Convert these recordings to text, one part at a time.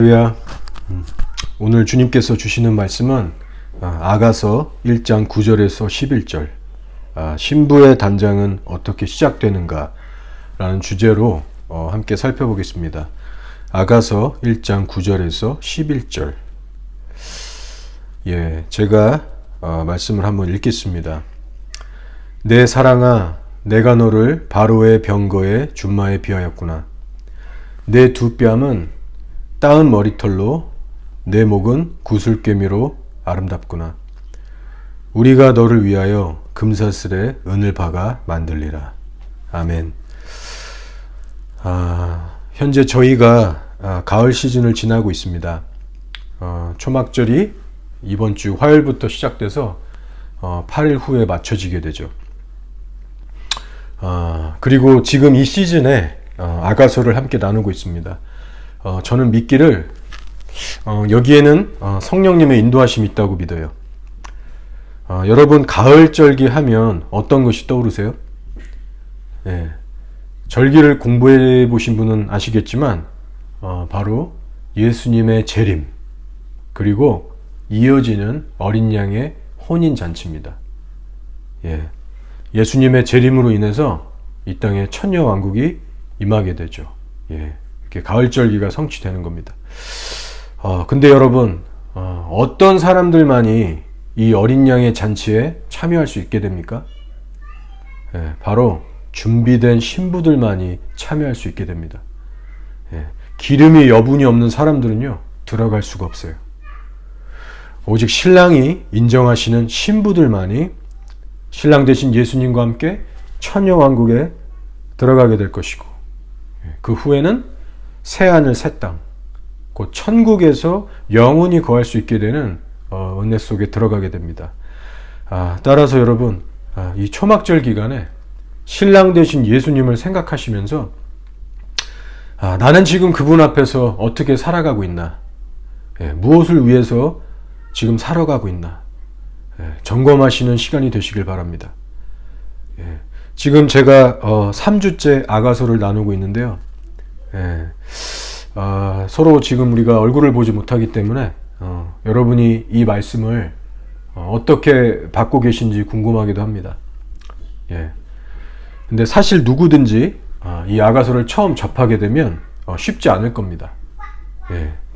할렐루야. 오늘 주님께서 주시는 말씀은 아가서 1장 9절에서 11절 신부의 단장은 어떻게 시작되는가 라는 주제로 함께 살펴보겠습니다. 아가서 1장 9절에서 11절. 제가 말씀을 한번 읽겠습니다. 내 사랑아, 내가 너를 바로의 병거에 준마에 비하였구나. 내 두 뺨은 따은 머리털로, 내 목은 구슬꿰미로 아름답구나. 우리가 너를 위하여 금사슬에 은을 박아 만들리라. 아멘. 현재 저희가 가을 시즌을 지나고 있습니다. 초막절이 이번 주 화요일부터 시작돼서 8일 후에 맞춰지게 되죠. 그리고 지금 이 시즌에 아가서를 함께 나누고 있습니다. 저는 믿기를 여기에는 성령님의 인도하심이 있다고 믿어요. 여러분, 가을절기 하면 어떤 것이 떠오르세요? 절기를 공부해 보신 분은 아시겠지만 바로 예수님의 재림, 그리고 이어지는 어린 양의 혼인잔치입니다. 예수님의 재림으로 인해서 이 땅에 천녀왕국이 임하게 되죠. 이렇게 가을절기가 성취되는 겁니다. 근데 여러분, 어떤 사람들만이 이 어린 양의 잔치에 참여할 수 있게 됩니까? 바로 준비된 신부들만이 참여할 수 있게 됩니다. 기름이 여분이 없는 사람들은요, 들어갈 수가 없어요. 오직 신랑이 인정하시는 신부들만이 신랑 되신 예수님과 함께 천녀왕국에 들어가게 될 것이고, 그 후에는 새하늘 새 땅, 곧 천국에서 영원히 거할 수 있게 되는 은혜 속에 들어가게 됩니다. 따라서 여러분, 이 초막절 기간에 신랑 되신 예수님을 생각하시면서 나는 지금 그분 앞에서 어떻게 살아가고 있나, 무엇을 위해서 지금 살아가고 있나, 점검하시는 시간이 되시길 바랍니다. 지금 제가 3주째 아가서를 나누고 있는데요. 서로 지금 우리가 얼굴을 보지 못하기 때문에 여러분이 이 말씀을 어떻게 받고 계신지 궁금하기도 합니다. 근데 사실 누구든지 이 아가서를 처음 접하게 되면 쉽지 않을 겁니다.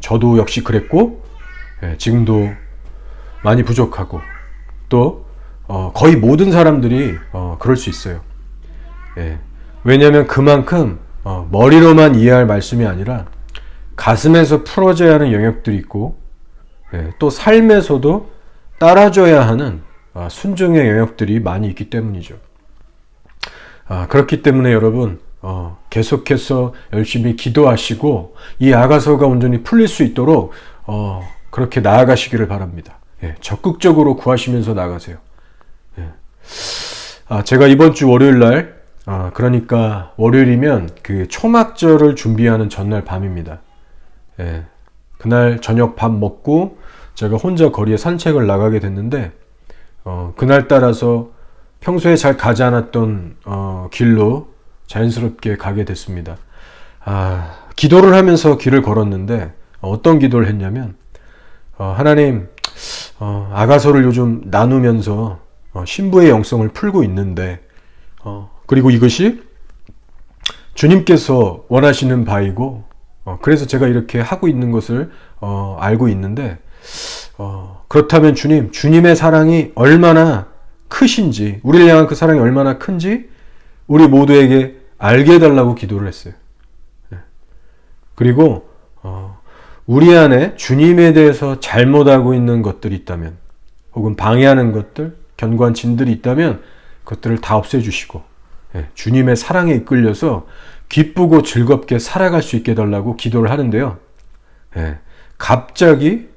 저도 역시 그랬고, 지금도 많이 부족하고, 또 거의 모든 사람들이 그럴 수 있어요. 왜냐하면 그만큼 머리로만 이해할 말씀이 아니라 가슴에서 풀어져야 하는 영역들이 있고, 또 삶에서도 따라줘야 하는 순종의 영역들이 많이 있기 때문이죠. 그렇기 때문에 여러분, 계속해서 열심히 기도하시고 이 아가서가 온전히 풀릴 수 있도록 그렇게 나아가시기를 바랍니다. 적극적으로 구하시면서 나가세요. 제가 이번 주 월요일 날, 그러니까 월요일이면 그 초막절을 준비하는 전날 밤입니다. 그날 저녁 밥 먹고 제가 혼자 거리에 산책을 나가게 됐는데, 그날 따라서 평소에 잘 가지 않았던 길로 자연스럽게 가게 됐습니다. 기도를 하면서 길을 걸었는데 어떤 기도를 했냐면, 하나님, 아가서를 요즘 나누면서 신부의 영성을 풀고 있는데, 그리고 이것이 주님께서 원하시는 바이고, 그래서 제가 이렇게 하고 있는 것을 알고 있는데, 그렇다면 주님의 사랑이 얼마나 크신지, 우리를 향한 그 사랑이 얼마나 큰지 우리 모두에게 알게 해달라고 기도를 했어요. 그리고 우리 안에 주님에 대해서 잘못하고 있는 것들이 있다면, 혹은 방해하는 것들, 견고한 진들이 있다면 그것들을 다 없애주시고, 주님의 사랑에 이끌려서 기쁘고 즐겁게 살아갈 수 있게 해달라고 기도를 하는데요. 갑자기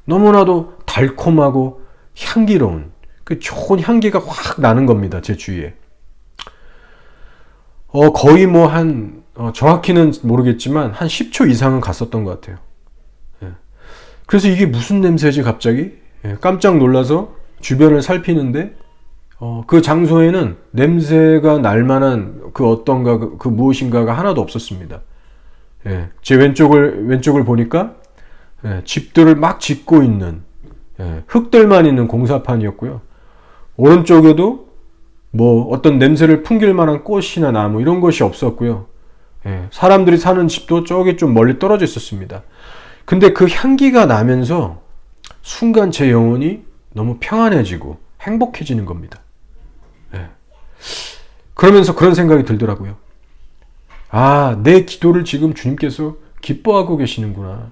너무나도 달콤하고 향기로운 그 좋은 향기가 확 나는 겁니다. 제 주위에. 거의 정확히는 모르겠지만 한 10초 이상은 갔었던 것 같아요. 그래서 이게 무슨 냄새지 갑자기? 깜짝 놀라서 주변을 살피는데 그 장소에는 냄새가 날 만한 그 어떤가, 그 무엇인가가 하나도 없었습니다. 예, 제 왼쪽을 보니까 예, 집들을 막 짓고 있는 예, 흙들만 있는 공사판이었고요. 오른쪽에도 뭐 어떤 냄새를 풍길 만한 꽃이나 나무 이런 것이 없었고요. 예, 사람들이 사는 집도 저기 좀 멀리 떨어져 있었습니다. 근데 그 향기가 나면서 순간 제 영혼이 너무 평안해지고 행복해지는 겁니다. 예. 그러면서 그런 생각이 들더라고요. 아, 내 기도를 지금 주님께서 기뻐하고 계시는구나.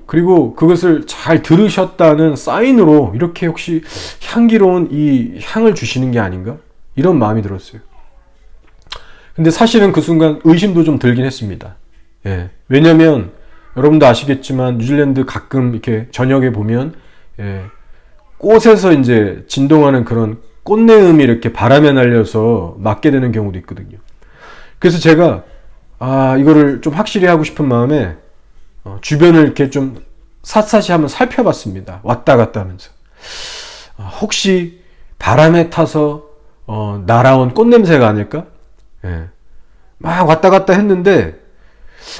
그리고 그것을 잘 들으셨다는 사인으로 이렇게 혹시 향기로운 이 향을 주시는 게 아닌가? 이런 마음이 들었어요. 근데 사실은 그 순간 의심도 좀 들긴 했습니다. 예. 왜냐면 여러분도 아시겠지만 뉴질랜드 가끔 이렇게 저녁에 보면 예, 꽃에서 이제 진동하는 그런 꽃내음이 이렇게 바람에 날려서 맞게 되는 경우도 있거든요. 그래서 제가 이거를 좀 확실히 하고 싶은 마음에 주변을 이렇게 좀 샅샅이 한번 살펴봤습니다. 왔다 갔다 하면서 혹시 바람에 타서 날아온 꽃냄새가 아닐까? 예. 막 왔다 갔다 했는데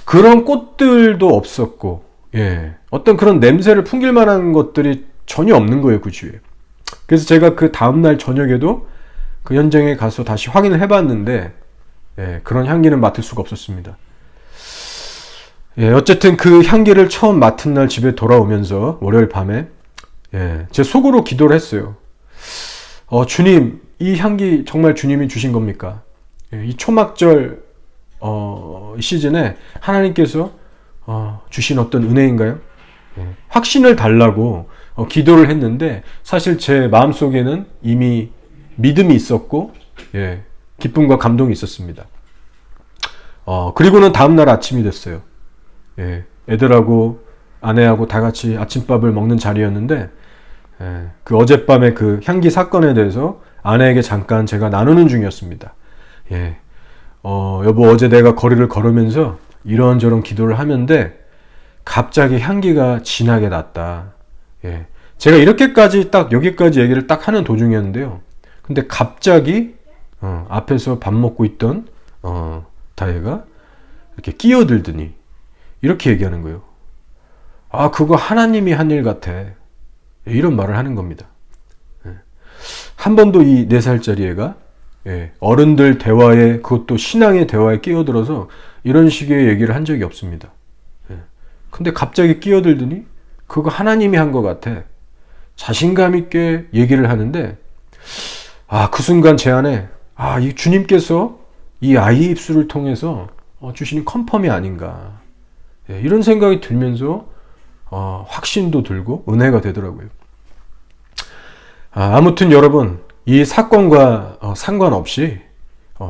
그런 꽃들도 없었고 예. 어떤 그런 냄새를 풍길 만한 것들이 전혀 없는 거예요, 그 주위에. 그래서 제가 그 다음날 저녁에도 그 현장에 가서 다시 확인을 해봤는데 예, 그런 향기는 맡을 수가 없었습니다. 예, 어쨌든 그 향기를 처음 맡은 날 집에 돌아오면서 월요일 밤에 예, 제 속으로 기도를 했어요. 주님, 이 향기 정말 주님이 주신 겁니까? 예, 이 초막절 시즌에 하나님께서 주신 어떤 은혜인가요? 예, 확신을 달라고 기도를 했는데 사실 제 마음속에는 이미 믿음이 있었고 예, 기쁨과 감동이 있었습니다. 그리고는 다음날 아침이 됐어요. 예, 애들하고 아내하고 다 같이 아침밥을 먹는 자리였는데 예, 그 어젯밤의 그 향기 사건에 대해서 아내에게 잠깐 제가 나누는 중이었습니다. 예, 여보 어제 내가 거리를 걸으면서 이런저런 기도를 하는데 갑자기 향기가 진하게 났다. 예, 제가 이렇게까지 딱 여기까지 얘기를 딱 하는 도중이었는데요. 근데 갑자기 앞에서 밥 먹고 있던 다혜가 이렇게 끼어들더니 이렇게 얘기하는 거예요. 그거 하나님이 한 일 같아. 이런 말을 하는 겁니다. 한 번도 이 4살짜리 애가 어른들 대화에 그것도 신앙의 대화에 끼어들어서 이런 식의 얘기를 한 적이 없습니다. 근데 갑자기 끼어들더니 그거 하나님이 한 것 같아. 자신감 있게 얘기를 하는데 그 순간 제 안에 이 주님께서 이 아이의 입술을 통해서 주시는 컨펌이 아닌가 이런 생각이 들면서 확신도 들고 은혜가 되더라고요. 아무튼 여러분 이 사건과 상관없이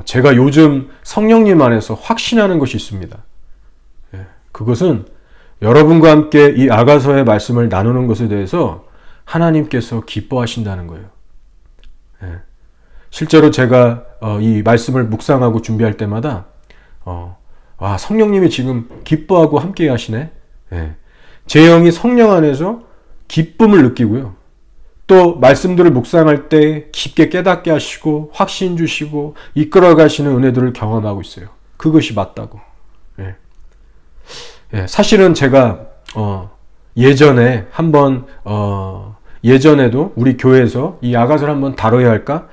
제가 요즘 성령님 안에서 확신하는 것이 있습니다. 그것은 여러분과 함께 이 아가서의 말씀을 나누는 것에 대해서 하나님께서 기뻐하신다는 거예요. 실제로 제가 이 말씀을 묵상하고 준비할 때마다 성령님이 지금 기뻐하고 함께 하시네. 제 영이 성령 안에서 기쁨을 느끼고요. 또 말씀들을 묵상할 때 깊게 깨닫게 하시고 확신 주시고 이끌어 가시는 은혜들을 경험하고 있어요. 그것이 맞다고. 사실은 제가 예전에 한번 예전에도 우리 교회에서 이 아가서를 한번 다뤄야 할까?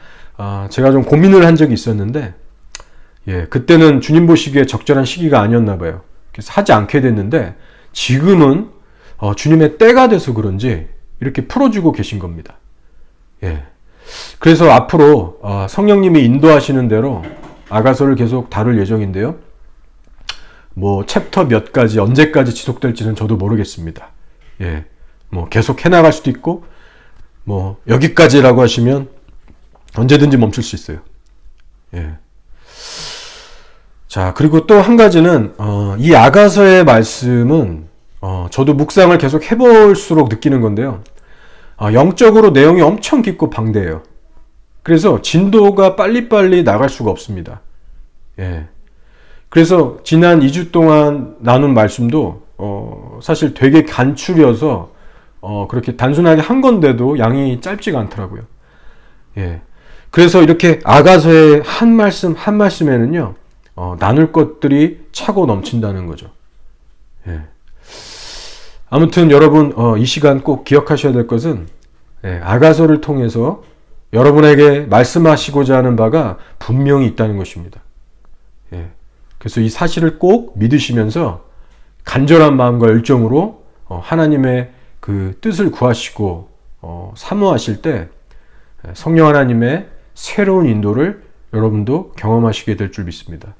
제가 좀 고민을 한 적이 있었는데 그때는 주님 보시기에 적절한 시기가 아니었나 봐요. 그래서 하지 않게 됐는데 지금은 주님의 때가 돼서 그런지 이렇게 풀어주고 계신 겁니다. 그래서 앞으로 성령님이 인도하시는 대로 아가서를 계속 다룰 예정인데요. 뭐 챕터 몇 가지 언제까지 지속될지는 저도 모르겠습니다. 뭐 계속 해나갈 수도 있고 뭐 여기까지라고 하시면 언제든지 멈출 수 있어요. 자, 그리고 또 한 가지는 이 아가서의 말씀은 저도 묵상을 계속 해볼수록 느끼는 건데요. 영적으로 내용이 엄청 깊고 방대해요. 그래서 진도가 빨리빨리 나갈 수가 없습니다. 그래서 지난 2주 동안 나눈 말씀도 사실 되게 간추려서 그렇게 단순하게 한 건데도 양이 짧지가 않더라고요. 그래서 이렇게 아가서의 한 말씀 한 말씀에는요 나눌 것들이 차고 넘친다는 거죠. 예. 아무튼 여러분 이 시간 꼭 기억하셔야 될 것은 아가서를 통해서 여러분에게 말씀하시고자 하는 바가 분명히 있다는 것입니다. 예. 그래서 이 사실을 꼭 믿으시면서 간절한 마음과 열정으로 하나님의 그 뜻을 구하시고 사모하실 때 성령 하나님의 새로운 인도를 여러분도 경험하시게 될 줄 믿습니다.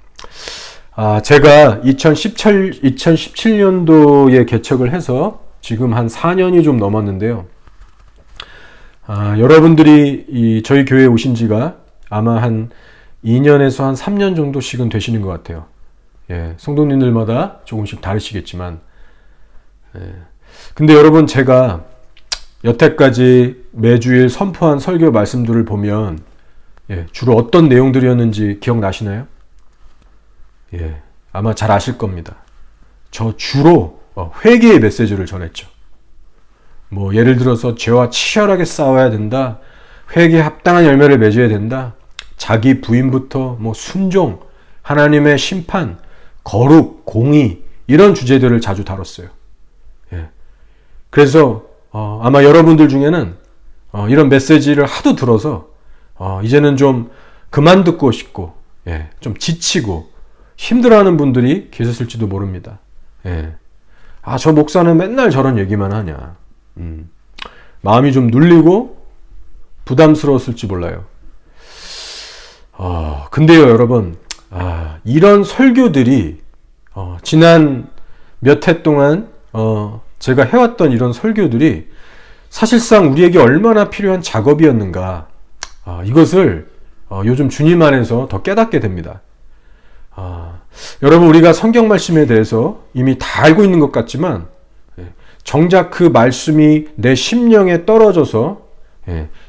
제가 2017년도에 개척을 해서 지금 한 4년이 좀 넘었는데요. 여러분들이 저희 교회에 오신 지가 아마 한 2년에서 한 3년 정도씩은 되시는 것 같아요. 예, 성도님들마다 조금씩 다르시겠지만. 근데 여러분, 제가 여태까지 매주일 선포한 설교 말씀들을 보면 주로 어떤 내용들이었는지 기억나시나요? 예, 아마 잘 아실 겁니다. 저 주로 회개의 메시지를 전했죠. 뭐 예를 들어서 죄와 치열하게 싸워야 된다, 회개에 합당한 열매를 맺어야 된다, 자기 부인부터 뭐 순종, 하나님의 심판, 거룩, 공의, 이런 주제들을 자주 다뤘어요. 예. 그래서 아마 여러분들 중에는 이런 메시지를 하도 들어서 이제는 좀 그만 듣고 싶고 좀 지치고 힘들어하는 분들이 계셨을지도 모릅니다. 저 목사는 맨날 저런 얘기만 하냐. 마음이 좀 눌리고 부담스러웠을지 몰라요. 근데요, 여러분, 이런 설교들이 지난 몇 해 동안 제가 해왔던 이런 설교들이 사실상 우리에게 얼마나 필요한 작업이었는가, 이것을 요즘 주님 안에서 더 깨닫게 됩니다. 여러분, 우리가 성경 말씀에 대해서 이미 다 알고 있는 것 같지만 정작 그 말씀이 내 심령에 떨어져서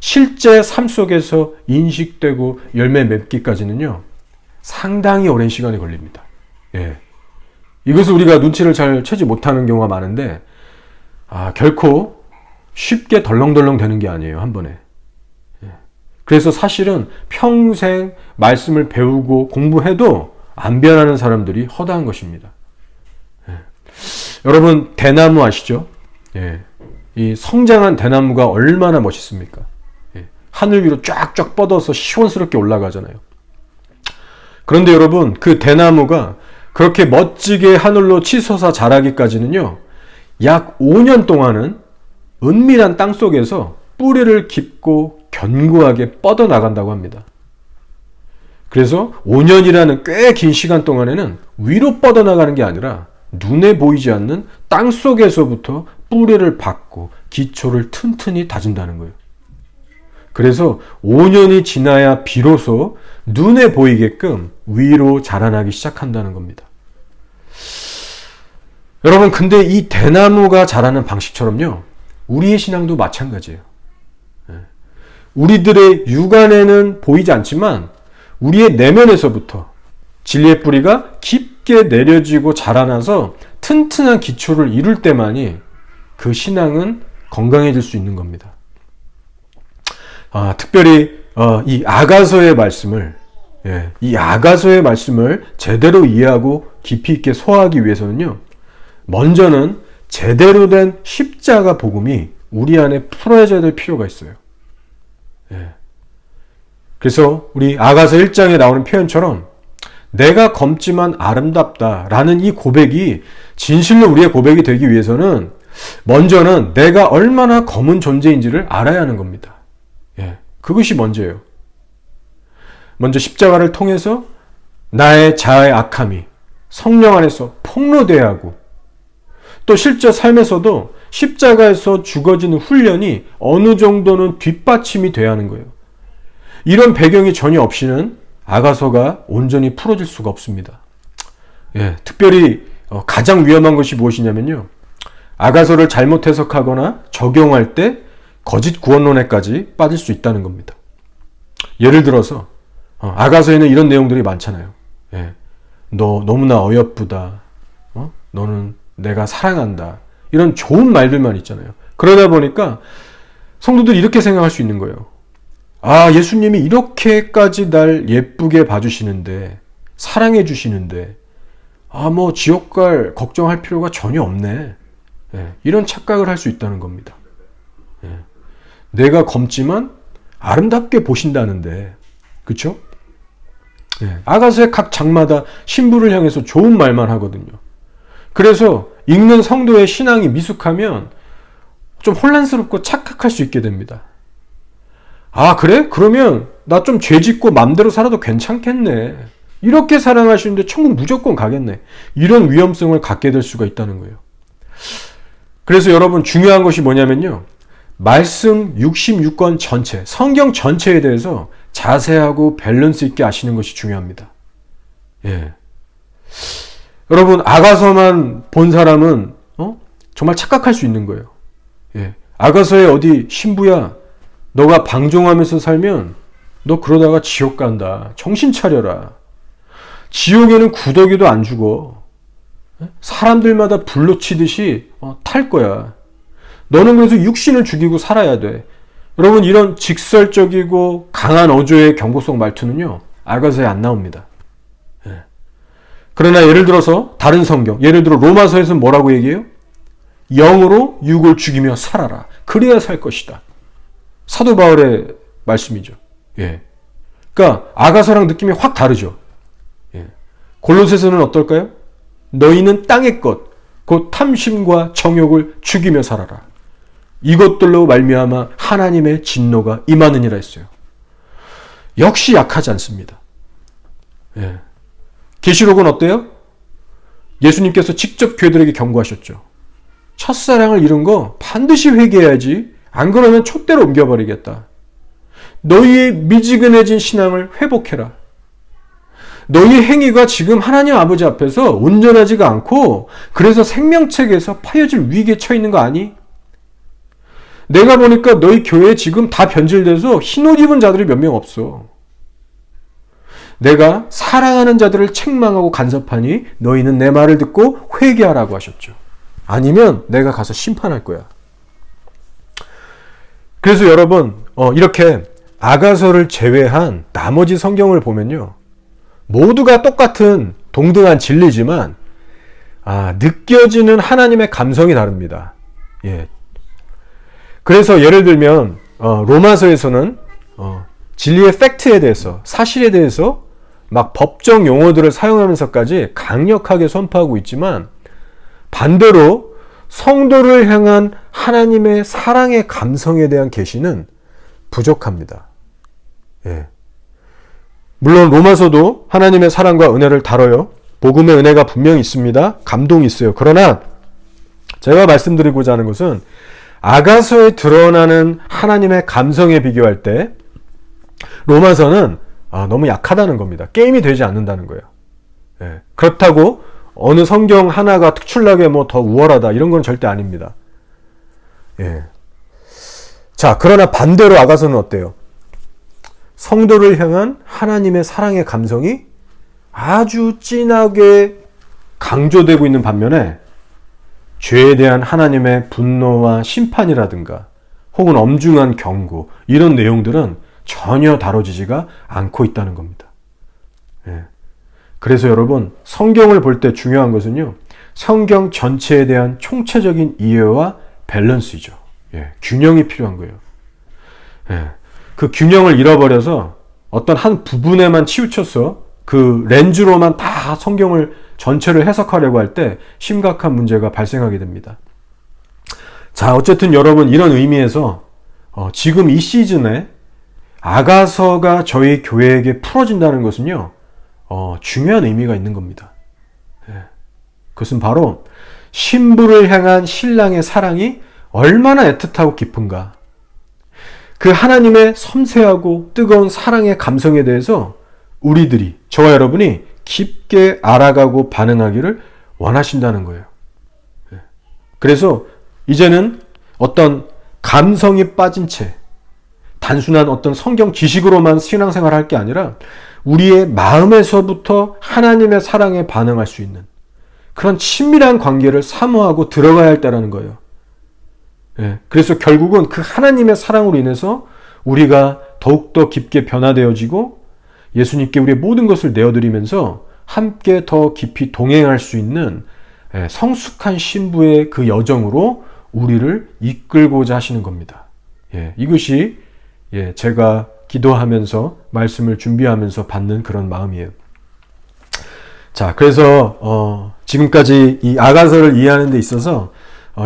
실제 삶 속에서 인식되고 열매 맺기까지는요, 상당히 오랜 시간이 걸립니다. 이것을 우리가 눈치를 잘 채지 못하는 경우가 많은데 결코 쉽게 덜렁덜렁 되는 게 아니에요, 한 번에. 그래서 사실은 평생 말씀을 배우고 공부해도 안 변하는 사람들이 허다한 것입니다. 여러분, 대나무 아시죠? 이 성장한 대나무가 얼마나 멋있습니까? 하늘 위로 쫙쫙 뻗어서 시원스럽게 올라가잖아요. 그런데 여러분, 그 대나무가 그렇게 멋지게 하늘로 치솟아 자라기까지는요, 약 5년 동안은 은밀한 땅 속에서 뿌리를 깊고 견고하게 뻗어나간다고 합니다. 그래서 5년이라는 꽤 긴 시간 동안에는 위로 뻗어나가는 게 아니라 눈에 보이지 않는 땅 속에서부터 뿌리를 박고 기초를 튼튼히 다진다는 거예요. 그래서 5년이 지나야 비로소 눈에 보이게끔 위로 자라나기 시작한다는 겁니다. 여러분, 근데 이 대나무가 자라는 방식처럼요, 우리의 신앙도 마찬가지예요. 우리들의 육안에는 보이지 않지만 우리의 내면에서부터 진리의 뿌리가 깊게 내려지고 자라나서 튼튼한 기초를 이룰 때만이 그 신앙은 건강해질 수 있는 겁니다. 특별히 이 아가서의 말씀을 제대로 이해하고 깊이 있게 소화하기 위해서는요, 먼저는 제대로 된 십자가 복음이 우리 안에 풀어져야 될 필요가 있어요. 그래서 우리 아가서 1장에 나오는 표현처럼 내가 검지만 아름답다라는 이 고백이 진실로 우리의 고백이 되기 위해서는 먼저는 내가 얼마나 검은 존재인지를 알아야 하는 겁니다. 그것이 먼저예요. 먼저 십자가를 통해서 나의 자아의 악함이 성령 안에서 폭로돼야 하고, 또 실제 삶에서도 십자가에서 죽어지는 훈련이 어느 정도는 뒷받침이 돼야 하는 거예요. 이런 배경이 전혀 없이는 아가서가 온전히 풀어질 수가 없습니다. 특별히 가장 위험한 것이 무엇이냐면요, 아가서를 잘못 해석하거나 적용할 때 거짓 구원론에까지 빠질 수 있다는 겁니다. 예를 들어서 아가서에는 이런 내용들이 많잖아요. 너 너무나 어여쁘다, 너는 내가 사랑한다, 이런 좋은 말들만 있잖아요. 그러다 보니까 성도들이 이렇게 생각할 수 있는 거예요. 예수님이 이렇게까지 날 예쁘게 봐주시는데, 사랑해 주시는데, 뭐 지옥 갈 걱정할 필요가 전혀 없네. 예, 이런 착각을 할 수 있다는 겁니다. 예, 내가 검지만 아름답게 보신다는데, 그쵸? 예, 아가서의 각 장마다 신부를 향해서 좋은 말만 하거든요. 그래서 읽는 성도의 신앙이 미숙하면 좀 혼란스럽고 착각할 수 있게 됩니다. 아, 그래? 그러면 나 좀 죄 짓고 맘대로 살아도 괜찮겠네. 이렇게 사랑하시는데 천국 무조건 가겠네. 이런 위험성을 갖게 될 수가 있다는 거예요. 그래서 여러분 중요한 것이 뭐냐면요. 말씀 66권 전체, 성경 전체에 대해서 자세하고 밸런스 있게 아시는 것이 중요합니다. 예. 여러분 아가서만 본 사람은 정말 착각할 수 있는 거예요. 예. 아가서에 어디 신부야 너가 방종하면서 살면 너 그러다가 지옥 간다. 정신 차려라. 지옥에는 구더기도 안 죽어. 사람들마다 불로 치듯이 탈 거야. 너는 그래서 육신을 죽이고 살아야 돼. 여러분 이런 직설적이고 강한 어조의 경고성 말투는요. 아가서에 안 나옵니다. 예. 그러나 예를 들어서 다른 성경, 예를 들어 로마서에서는 뭐라고 얘기해요? 영으로 육을 죽이며 살아라. 그래야 살 것이다. 사도 바울의 말씀이죠. 예. 그러니까 아가서랑 느낌이 확 다르죠. 예. 골로새서는 어떨까요? 너희는 땅의 것, 곧 탐심과 정욕을 죽이며 살아라. 이것들로 말미암아 하나님의 진노가 임하느니라 했어요. 역시 약하지 않습니다. 예. 계시록은 어때요? 예수님께서 직접 교회들에게 경고하셨죠. 첫사랑을 잃은 거 반드시 회개해야지. 안 그러면 촛대로 옮겨버리겠다. 너희의 미지근해진 신앙을 회복해라. 너희 행위가 지금 하나님 아버지 앞에서 온전하지가 않고 그래서 생명책에서 파여질 위기에 처해 있는 거 아니? 내가 보니까 너희 교회에 지금 다 변질돼서 흰옷 입은 자들이 몇 명 없어. 내가 사랑하는 자들을 책망하고 간섭하니 너희는 내 말을 듣고 회개하라고 하셨죠. 아니면 내가 가서 심판할 거야. 그래서 여러분 이렇게 아가서를 제외한 나머지 성경을 보면요. 모두가 똑같은 동등한 진리지만 느껴지는 하나님의 감성이 다릅니다. 예. 그래서 예를 들면 로마서에서는 진리의 팩트에 대해서 사실에 대해서 막 법정 용어들을 사용하면서까지 강력하게 선포하고 있지만 반대로 성도를 향한 하나님의 사랑의 감성에 대한 계시는 부족합니다. 예. 물론 로마서도 하나님의 사랑과 은혜를 다뤄요. 복음의 은혜가 분명히 있습니다. 감동이 있어요. 그러나 제가 말씀드리고자 하는 것은 아가서에 드러나는 하나님의 감성에 비교할 때 로마서는 너무 약하다는 겁니다. 게임이 되지 않는다는 거예요. 예. 그렇다고 어느 성경 하나가 특출나게 더 우월하다 이런 건 절대 아닙니다. 예. 자, 그러나 반대로 아가서는 어때요? 성도를 향한 하나님의 사랑의 감성이 아주 진하게 강조되고 있는 반면에 죄에 대한 하나님의 분노와 심판이라든가 혹은 엄중한 경고 이런 내용들은 전혀 다뤄지지가 않고 있다는 겁니다. 예. 그래서 여러분 성경을 볼 때 중요한 것은요. 성경 전체에 대한 총체적인 이해와 밸런스이죠. 예. 균형이 필요한 거예요. 예. 그 균형을 잃어버려서 어떤 한 부분에만 치우쳐서 그 렌즈로만 다 성경을 전체를 해석하려고 할 때 심각한 문제가 발생하게 됩니다. 자, 어쨌든 여러분 이런 의미에서 지금 이 시즌에 아가서가 저희 교회에게 풀어진다는 것은요. 중요한 의미가 있는 겁니다. 예. 그것은 바로 신부를 향한 신랑의 사랑이 얼마나 애틋하고 깊은가. 그 하나님의 섬세하고 뜨거운 사랑의 감성에 대해서 우리들이, 저와 여러분이 깊게 알아가고 반응하기를 원하신다는 거예요. 예. 그래서 이제는 어떤 감성이 빠진 채 단순한 어떤 성경 지식으로만 신앙생활을 할 게 아니라 우리의 마음에서부터 하나님의 사랑에 반응할 수 있는 그런 친밀한 관계를 사모하고 들어가야 할 때라는 거예요. 예, 그래서 결국은 그 하나님의 사랑으로 인해서 우리가 더욱더 깊게 변화되어지고 예수님께 우리의 모든 것을 내어드리면서 함께 더 깊이 동행할 수 있는 성숙한 신부의 그 여정으로 우리를 이끌고자 하시는 겁니다. 이것이 제가 기도하면서 말씀을 준비하면서 받는 그런 마음이에요. 자, 그래서 지금까지 이 아가서를 이해하는 데 있어서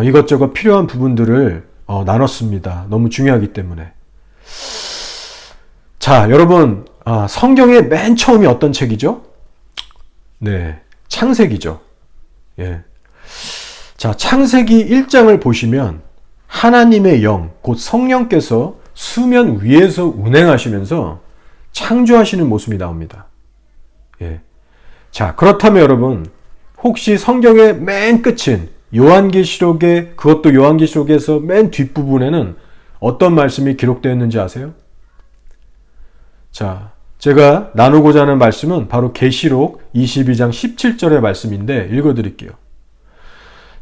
이것저것 필요한 부분들을 나눴습니다. 너무 중요하기 때문에. 자, 여러분, 성경의 맨 처음이 어떤 책이죠? 네, 창세기죠. 자, 창세기 1장을 보시면 하나님의 영, 곧 성령께서 수면 위에서 운행하시면서 창조하시는 모습이 나옵니다. 자, 그렇다면 여러분, 혹시 성경의 맨 끝인 요한계시록의, 그것도 요한계시록에서 맨 뒷부분에는 어떤 말씀이 기록되어 있는지 아세요? 자, 제가 나누고자 하는 말씀은 바로 계시록 22장 17절의 말씀인데 읽어드릴게요.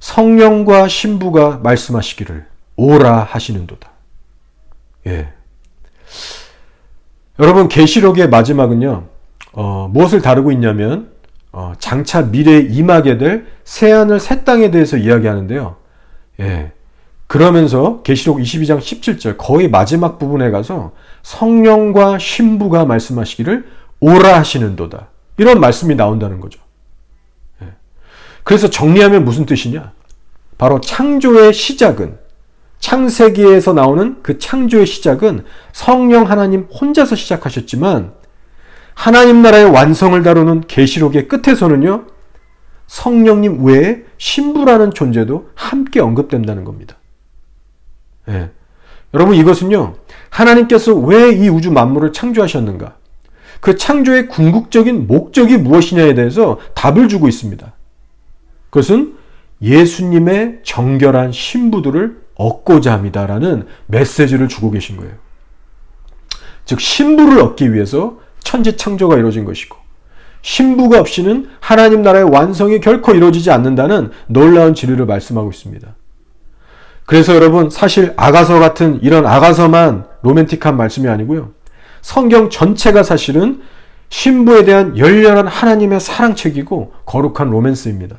성령과 신부가 말씀하시기를 오라 하시는도다. 여러분, 계시록의 마지막은요, 무엇을 다루고 있냐면 장차 미래에 임하게 될 새하늘 새 땅에 대해서 이야기하는데요. 그러면서 계시록 22장 17절 거의 마지막 부분에 가서 성령과 신부가 말씀하시기를 오라 하시는도다. 이런 말씀이 나온다는 거죠. 그래서 정리하면 무슨 뜻이냐? 바로 창조의 시작은, 창세기에서 나오는 그 창조의 시작은 성령 하나님 혼자서 시작하셨지만 하나님 나라의 완성을 다루는 계시록의 끝에서는요, 성령님 외에 신부라는 존재도 함께 언급된다는 겁니다. 여러분, 이것은요, 하나님께서 왜 이 우주 만물을 창조하셨는가? 그 창조의 궁극적인 목적이 무엇이냐에 대해서 답을 주고 있습니다. 그것은 예수님의 정결한 신부들을 얻고자 합니다라는 메시지를 주고 계신 거예요. 즉, 신부를 얻기 위해서 천지 창조가 이루어진 것이고, 신부가 없이는 하나님 나라의 완성이 결코 이루어지지 않는다는 놀라운 진리를 말씀하고 있습니다. 그래서 여러분, 사실 아가서 같은 이런 아가서만 로맨틱한 말씀이 아니고요, 성경 전체가 사실은 신부에 대한 열렬한 하나님의 사랑책이고 거룩한 로맨스입니다.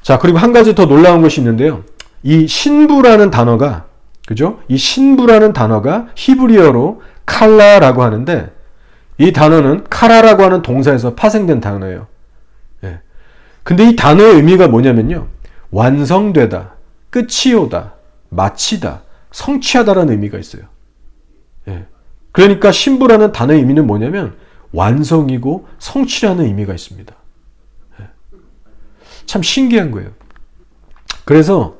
자, 그리고 한 가지 더 놀라운 것이 있는데요. 이 신부라는 단어가, 그죠? 이 신부라는 단어가 히브리어로 칼라라고 하는데, 이 단어는 카라라고 하는 동사에서 파생된 단어예요. 근데 이 단어의 의미가 뭐냐면요, 완성되다, 끝이 오다, 마치다, 성취하다라는 의미가 있어요. 그러니까 신부라는 단어의 의미는 뭐냐면 완성이고 성취라는 의미가 있습니다. 참 신기한 거예요. 그래서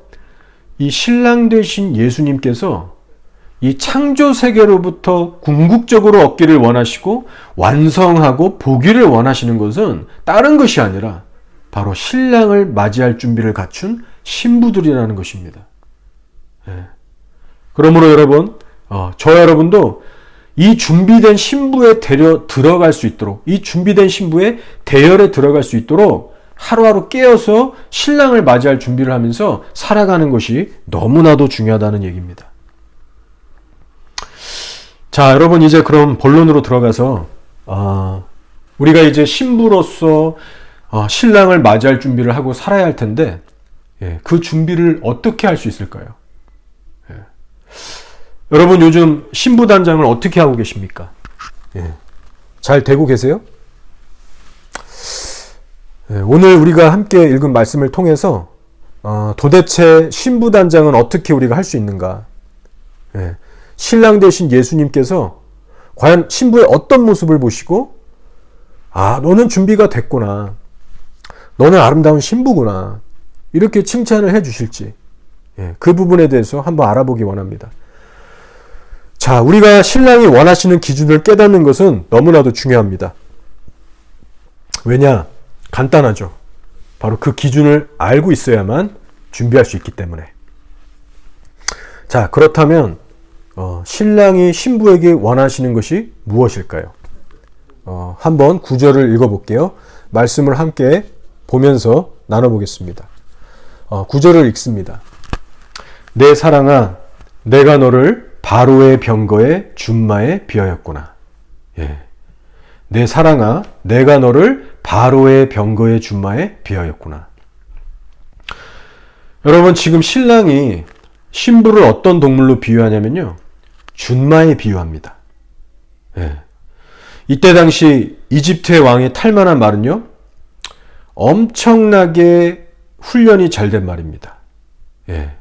이 신랑 되신 예수님께서 이 창조 세계로부터 궁극적으로 얻기를 원하시고 완성하고 보기를 원하시는 것은 다른 것이 아니라 바로 신랑을 맞이할 준비를 갖춘 신부들이라는 것입니다. 그러므로 여러분, 저 여러분도 이 준비된 신부에 들어갈 수 있도록, 이 준비된 신부의 대열에 들어갈 수 있도록 하루하루 깨어서 신랑을 맞이할 준비를 하면서 살아가는 것이 너무나도 중요하다는 얘기입니다. 자, 여러분, 이제 그럼 본론으로 들어가서 우리가 이제 신부로서 신랑을 맞이할 준비를 하고 살아야 할 텐데, 그 준비를 어떻게 할 수 있을까요? 여러분, 요즘 신부 단장을 어떻게 하고 계십니까? 잘 되고 계세요? 오늘 우리가 함께 읽은 말씀을 통해서 도대체 신부 단장은 어떻게 우리가 할 수 있는가? 신랑 되신 예수님께서 과연 신부의 어떤 모습을 보시고, 너는 준비가 됐구나, 너는 아름다운 신부구나, 이렇게 칭찬을 해 주실지, 그 부분에 대해서 한번 알아보기 원합니다. 자, 우리가 신랑이 원하시는 기준을 깨닫는 것은 너무나도 중요합니다. 왜냐? 간단하죠. 바로 그 기준을 알고 있어야만 준비할 수 있기 때문에. 자, 그렇다면 신랑이 신부에게 원하시는 것이 무엇일까요? 한번 구절을 읽어볼게요. 말씀을 함께 보면서 나눠보겠습니다. 구절을 읽습니다. 내 사랑아, 내가 너를 바로의 병거에 준마에 비하였구나. 내 사랑아, 내가 너를 바로의 병거의 준마에 비하였구나. 여러분, 지금 신랑이 신부를 어떤 동물로 비유하냐면요, 준마에 비유합니다. 예. 이때 당시 이집트의 왕이 탈 만한 말은요, 엄청나게 훈련이 잘 된 말입니다. 예.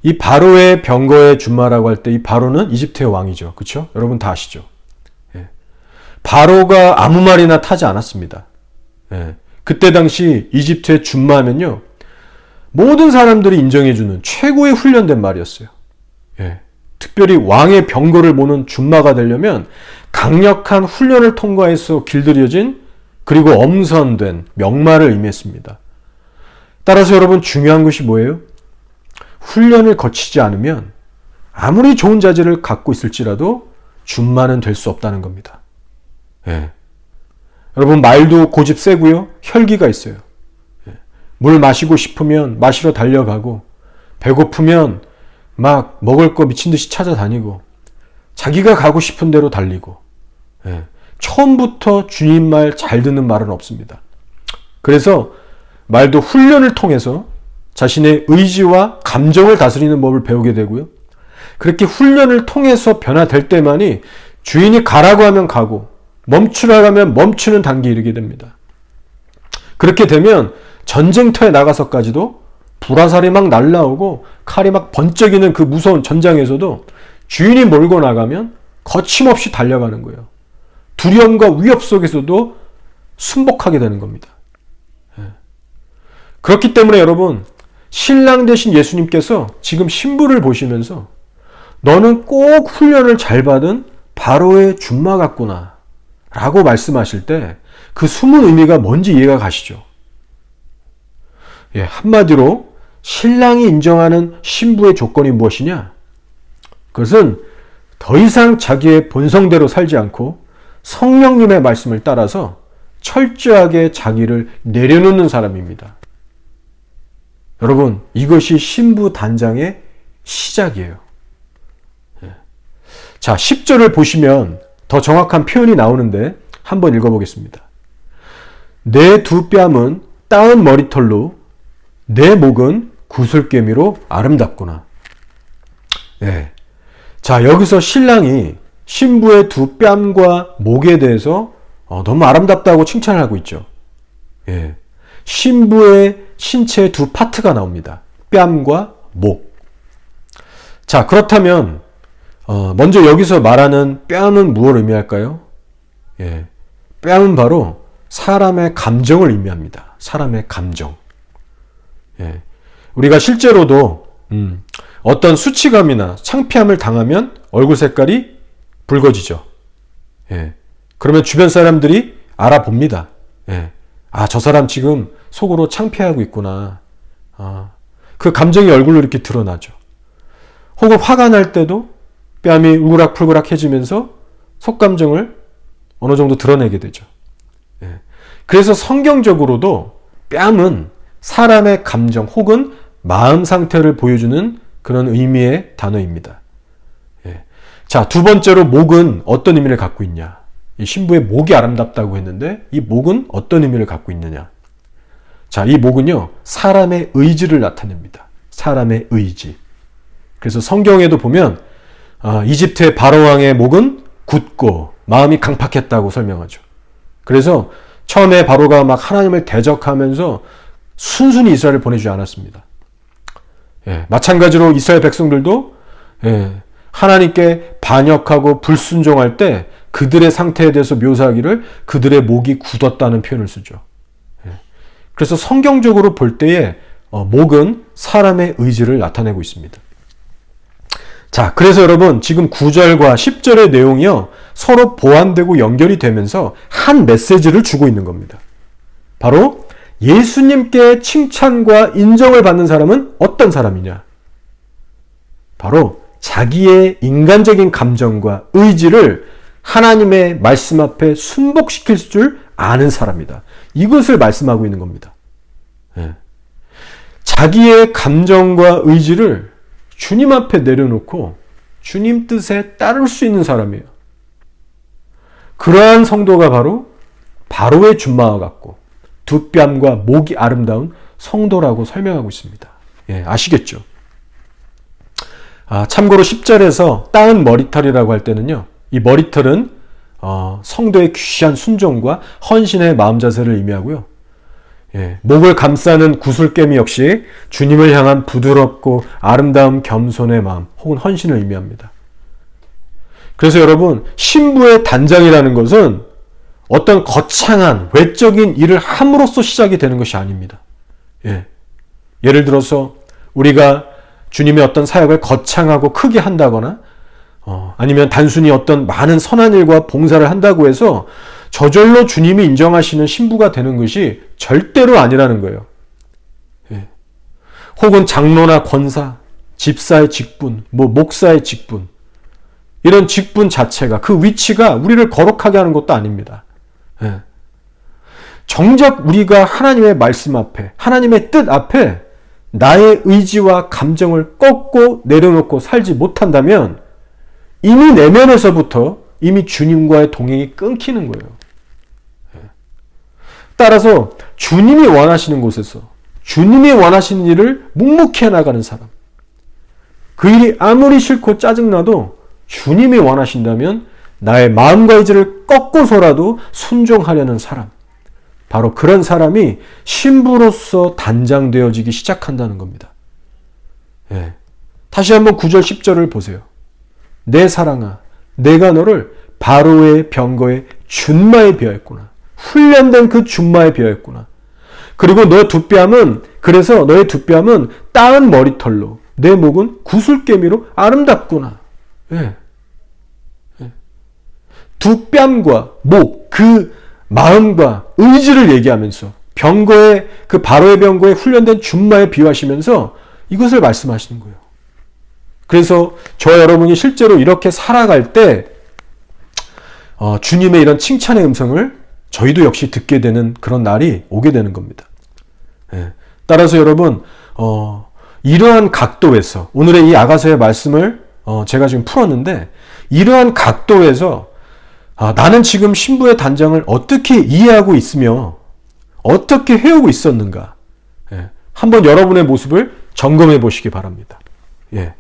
이 바로의 병거의 준마라고 할 때 이 바로는 이집트의 왕이죠. 그렇죠? 여러분 다 아시죠? 예. 바로가 아무 말이나 타지 않았습니다. 예. 그때 당시 이집트의 준마면요, 모든 사람들이 인정해주는 최고의 훈련된 말이었어요. 예. 특별히 왕의 병거를 모는 준마가 되려면 강력한 훈련을 통과해서 길들여진, 그리고 엄선된 명말을 의미했습니다. 따라서 여러분, 중요한 것이 뭐예요? 훈련을 거치지 않으면 아무리 좋은 자질을 갖고 있을지라도 준마는 될 수 없다는 겁니다. 예. 여러분, 말도 고집 세고요, 혈기가 있어요. 예. 물 마시고 싶으면 마시러 달려가고, 배고프면 막 먹을 거 미친 듯이 찾아다니고, 자기가 가고 싶은 대로 달리고, 예. 처음부터 주님 말 잘 듣는 말은 없습니다. 그래서 말도 훈련을 통해서 자신의 의지와 감정을 다스리는 법을 배우게 되고요, 그렇게 훈련을 통해서 변화될 때만이 주인이 가라고 하면 가고 멈추라고 하면 멈추는 단계에 이르게 됩니다. 그렇게 되면 전쟁터에 나가서까지도 불화살이 막 날라오고 칼이 막 번쩍이는 그 무서운 전장에서도 주인이 몰고 나가면 거침없이 달려가는 거예요. 두려움과 위협 속에서도 순복하게 되는 겁니다. 그렇기 때문에 여러분, 신랑 되신 예수님께서 지금 신부를 보시면서 너는 꼭 훈련을 잘 받은 바로의 준마 같구나 라고 말씀하실 때 그 숨은 의미가 뭔지 이해가 가시죠? 예, 한마디로 신랑이 인정하는 신부의 조건이 무엇이냐? 그것은 더 이상 자기의 본성대로 살지 않고 성령님의 말씀을 따라서 철저하게 자기를 내려놓는 사람입니다. 여러분, 이것이 신부 단장의 시작이에요. 자, 10절을 보시면 더 정확한 표현이 나오는데 한번 읽어보겠습니다. 내 두 뺨은 따은 머리털로 내 목은 구슬개미로 아름답구나. 네. 자, 여기서 신랑이 신부의 두 뺨과 목에 대해서 너무 아름답다고 칭찬을 하고 있죠. 예. 신부의 신체의 두 파트가 나옵니다. 뺨과 목. 자, 그렇다면 먼저 여기서 말하는 뺨은 무엇을 의미할까요? 예. 뺨은 바로 사람의 감정을 의미합니다. 사람의 감정. 예. 우리가 실제로도 어떤 수치감이나 창피함을 당하면 얼굴 색깔이 붉어지죠. 예. 그러면 주변 사람들이 알아봅니다. 예. 아, 저 사람 지금 속으로 창피하고 있구나. 그 감정이 얼굴로 이렇게 드러나죠. 혹은 화가 날 때도 뺨이 울그락불그락해지면서 속감정을 어느 정도 드러내게 되죠. 예. 그래서 성경적으로도 뺨은 사람의 감정 혹은 마음 상태를 보여주는 그런 의미의 단어입니다. 예. 자, 두 번째로 목은 어떤 의미를 갖고 있냐? 이 신부의 목이 아름답다고 했는데 이 목은 어떤 의미를 갖고 있느냐? 자, 이 목은요, 사람의 의지를 나타냅니다. 사람의 의지. 그래서 성경에도 보면 이집트의 바로왕의 목은 굳고 마음이 강팍했다고 설명하죠. 그래서 처음에 바로가 막 하나님을 대적하면서 순순히 이스라엘을 보내주지 않았습니다. 예, 마찬가지로 이스라엘 백성들도 하나님께 반역하고 불순종할 때 그들의 상태에 대해서 묘사하기를 그들의 목이 굳었다는 표현을 쓰죠. 예, 그래서 성경적으로 볼 때에 목은 사람의 의지를 나타내고 있습니다. 자, 그래서 여러분, 지금 9절과 10절의 내용이요, 서로 보완되고 연결이 되면서 한 메시지를 주고 있는 겁니다. 바로 예수님께 칭찬과 인정을 받는 사람은 어떤 사람이냐? 바로 자기의 인간적인 감정과 의지를 하나님의 말씀 앞에 순복시킬 줄 아는 사람이다. 이것을 말씀하고 있는 겁니다. 예. 자기의 감정과 의지를 주님 앞에 내려놓고 주님 뜻에 따를 수 있는 사람이에요. 그러한 성도가 바로 바로의 준마와 같고 두 뺨과 목이 아름다운 성도라고 설명하고 있습니다. 예, 아시겠죠? 참고로 10절에서 따은 머리털이라고 할 때는요, 이 머리털은 성도의 귀한 순종과 헌신의 마음 자세를 의미하고요. 예, 목을 감싸는 구슬깨미 역시 주님을 향한 부드럽고 아름다운 겸손의 마음 혹은 헌신을 의미합니다. 그래서 여러분, 신부의 단장이라는 것은 어떤 거창한 외적인 일을 함으로써 시작이 되는 것이 아닙니다. 예. 예를 들어서 우리가 주님의 어떤 사역을 거창하고 크게 한다거나 아니면 단순히 어떤 많은 선한 일과 봉사를 한다고 해서 저절로 주님이 인정하시는 신부가 되는 것이 절대로 아니라는 거예요. 예. 혹은 장로나 권사, 집사의 직분, 목사의 직분, 이런 직분 자체가, 그 위치가 우리를 거룩하게 하는 것도 아닙니다. 예. 정작 우리가 하나님의 말씀 앞에, 하나님의 뜻 앞에 나의 의지와 감정을 꺾고 내려놓고 살지 못한다면 이미 내면에서부터 이미 주님과의 동행이 끊기는 거예요. 따라서 주님이 원하시는 곳에서 주님이 원하시는 일을 묵묵히 해나가는 사람, 그 일이 아무리 싫고 짜증나도 주님이 원하신다면 나의 마음과 의지를 꺾고서라도 순종하려는 사람, 바로 그런 사람이 신부로서 단장되어지기 시작한다는 겁니다. 예. 다시 한번 9절 10절을 보세요. 내 사랑아, 내가 너를 바로의 병거에 준마에 비하였구나. 훈련된 그 준마에 비하였구나. 그리고 너의 두 뺨은, 그래서 너의 두 뺨은 따은 머리털로, 내 목은 구슬깨미로 아름답구나. 예. 예. 두 뺨과 목, 그 마음과 의지를 얘기하면서 병거에, 그 바로의 병거에 훈련된 준마에 비유하시면서 이것을 말씀하시는 거예요. 그래서 저 여러분이 실제로 이렇게 살아갈 때 주님의 이런 칭찬의 음성을 저희도 역시 듣게 되는 그런 날이 오게 되는 겁니다. 예. 따라서 여러분, 이러한 각도에서 오늘의 이 아가서의 말씀을 제가 지금 풀었는데, 이러한 각도에서 나는 지금 신부의 단장을 어떻게 이해하고 있으며 어떻게 해오고 있었는가, 예. 한번 여러분의 모습을 점검해 보시기 바랍니다. 예.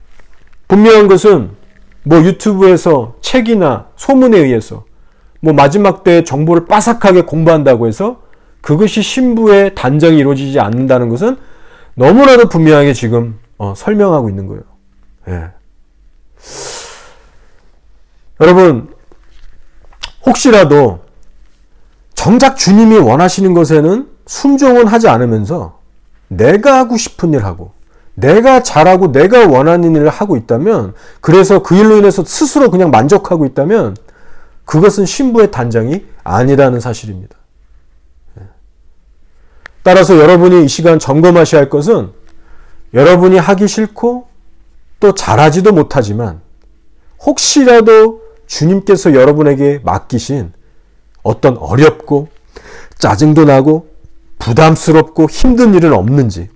분명한 것은 유튜브에서 책이나 소문에 의해서 마지막 때 정보를 빠삭하게 공부한다고 해서 그것이 신부의 단장이 이루어지지 않는다는 것은 너무나도 분명하게 지금 설명하고 있는 거예요. 예. 여러분, 혹시라도 정작 주님이 원하시는 것에는 순종은 하지 않으면서 내가 하고 싶은 일 하고 내가 잘하고 내가 원하는 일을 하고 있다면, 그래서 그 일로 인해서 스스로 그냥 만족하고 있다면 그것은 신부의 단장이 아니라는 사실입니다. 따라서 여러분이 이 시간 점검하셔야 할 것은, 여러분이 하기 싫고 또 잘하지도 못하지만 혹시라도 주님께서 여러분에게 맡기신 어떤 어렵고 짜증도 나고 부담스럽고 힘든 일은 없는지,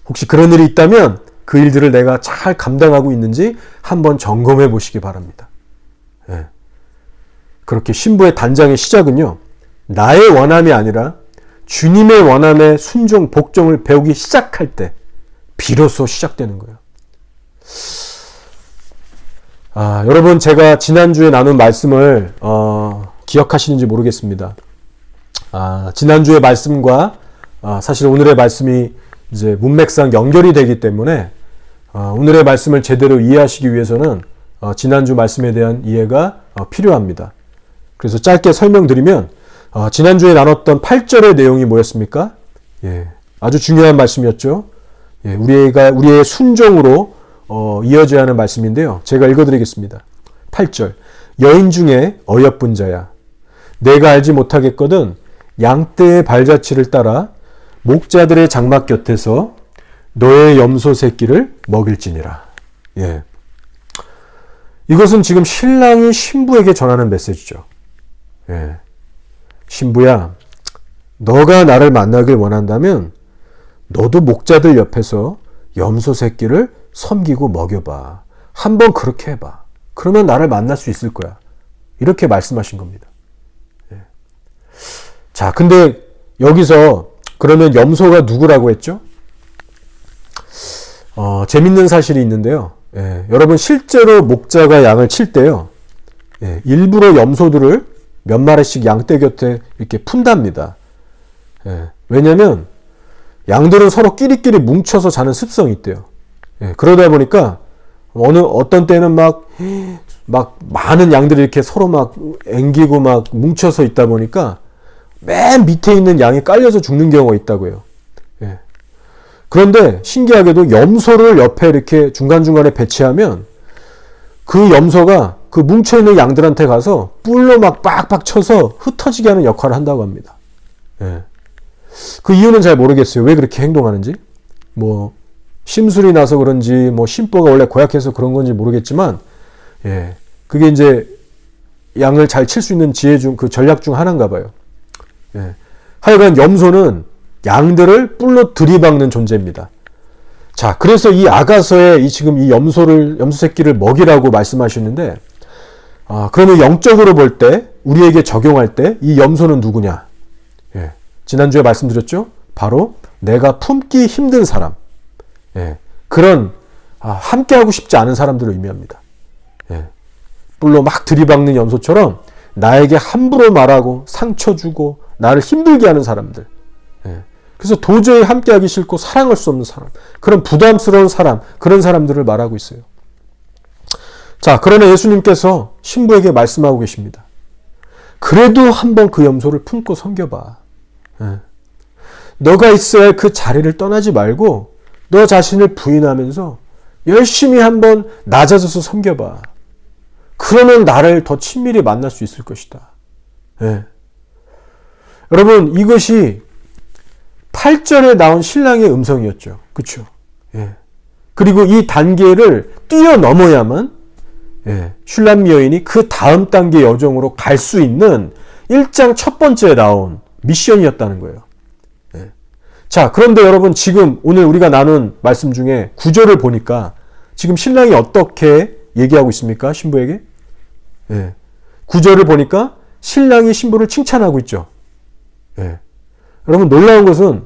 혹시 그런 일이 있다면 그 일들을 내가 잘 감당하고 있는지 한번 점검해 보시기 바랍니다. 예. 그렇게 신부의 단장의 시작은요, 나의 원함이 아니라 주님의 원함의 순종, 복종을 배우기 시작할 때 비로소 시작되는 거예요. 여러분, 제가 지난주에 나눈 말씀을 기억하시는지 모르겠습니다. 지난주의 말씀과 사실 오늘의 말씀이 이제 문맥상 연결이 되기 때문에 오늘의 말씀을 제대로 이해하시기 위해서는 지난주 말씀에 대한 이해가 필요합니다. 그래서 짧게 설명드리면, 지난주에 나눴던 8절의 내용이 뭐였습니까? 예, 아주 중요한 말씀이었죠. 예, 우리의 순종으로 이어져야 하는 말씀인데요. 제가 읽어드리겠습니다. 8절. 여인 중에 어여쁜 자야, 내가 알지 못하겠거든 양떼의 발자취를 따라 목자들의 장막 곁에서 너의 염소 새끼를 먹일지니라. 예. 이것은 지금 신랑이 신부에게 전하는 메시지죠. 예. 신부야, 너가 나를 만나길 원한다면 너도 목자들 옆에서 염소 새끼를 섬기고 먹여봐. 한번 그렇게 해봐. 그러면 나를 만날 수 있을 거야. 이렇게 말씀하신 겁니다. 자, 근데 여기서 그러면 염소가 누구라고 했죠? 재밌는 사실이 있는데요. 여러분 실제로 목자가 양을 칠 때요. 일부러 염소들을 몇 마리씩 양떼 곁에 이렇게 푼답니다. 왜냐면 양들은 서로 끼리끼리 뭉쳐서 자는 습성이 있대요. 그러다 보니까 어떤 때는 막 많은 양들이 이렇게 서로 막 앵기고 막 뭉쳐서 있다 보니까 맨 밑에 있는 양이 깔려서 죽는 경우가 있다고 해요. 그런데 신기하게도 염소를 옆에 이렇게 중간중간에 배치하면 그 염소가 그 뭉쳐있는 양들한테 가서 뿔로 막 빡빡 쳐서 흩어지게 하는 역할을 한다고 합니다. 그 이유는 잘 모르겠어요. 왜 그렇게 행동하는지. 뭐 심술이 나서 그런지 뭐 심보가 원래 고약해서 그런 건지 모르겠지만 그게 이제 양을 잘 칠 수 있는 지혜 중 그 전략 중 하나인가 봐요. 하여간 염소는 양들을 뿔로 들이박는 존재입니다. 자, 그래서 이 아가서에 지금 이 염소 새끼를 먹이라고 말씀하셨는데, 그러면 영적으로 볼 때, 우리에게 적용할 때, 이 염소는 누구냐? 지난주에 말씀드렸죠? 바로 내가 품기 힘든 사람. 그런, 함께하고 싶지 않은 사람들을 의미합니다. 뿔로 막 들이박는 염소처럼 나에게 함부로 말하고 상처 주고 나를 힘들게 하는 사람들. 그래서 도저히 함께하기 싫고 사랑할 수 없는 사람, 그런 부담스러운 사람, 그런 사람들을 말하고 있어요. 자, 그러나 예수님께서 신부에게 말씀하고 계십니다. 그래도 한번 그 염소를 품고 섬겨봐. 너가 있어야 할 그 자리를 떠나지 말고 너 자신을 부인하면서 열심히 한번 낮아져서 섬겨봐. 그러면 나를 더 친밀히 만날 수 있을 것이다. 여러분, 이것이 8절에 나온 신랑의 음성이었죠. 그렇죠? 그리고 이 단계를 뛰어넘어야만 슐람미 여인이 그 다음 단계 여정으로 갈 수 있는 1장 첫 번째에 나온 미션이었다는 거예요. 자, 그런데 여러분 지금 오늘 우리가 나눈 말씀 중에 9절을 보니까 지금 신랑이 어떻게 얘기하고 있습니까? 신부에게? 9절을 보니까 신랑이 신부를 칭찬하고 있죠. 여러분 놀라운 것은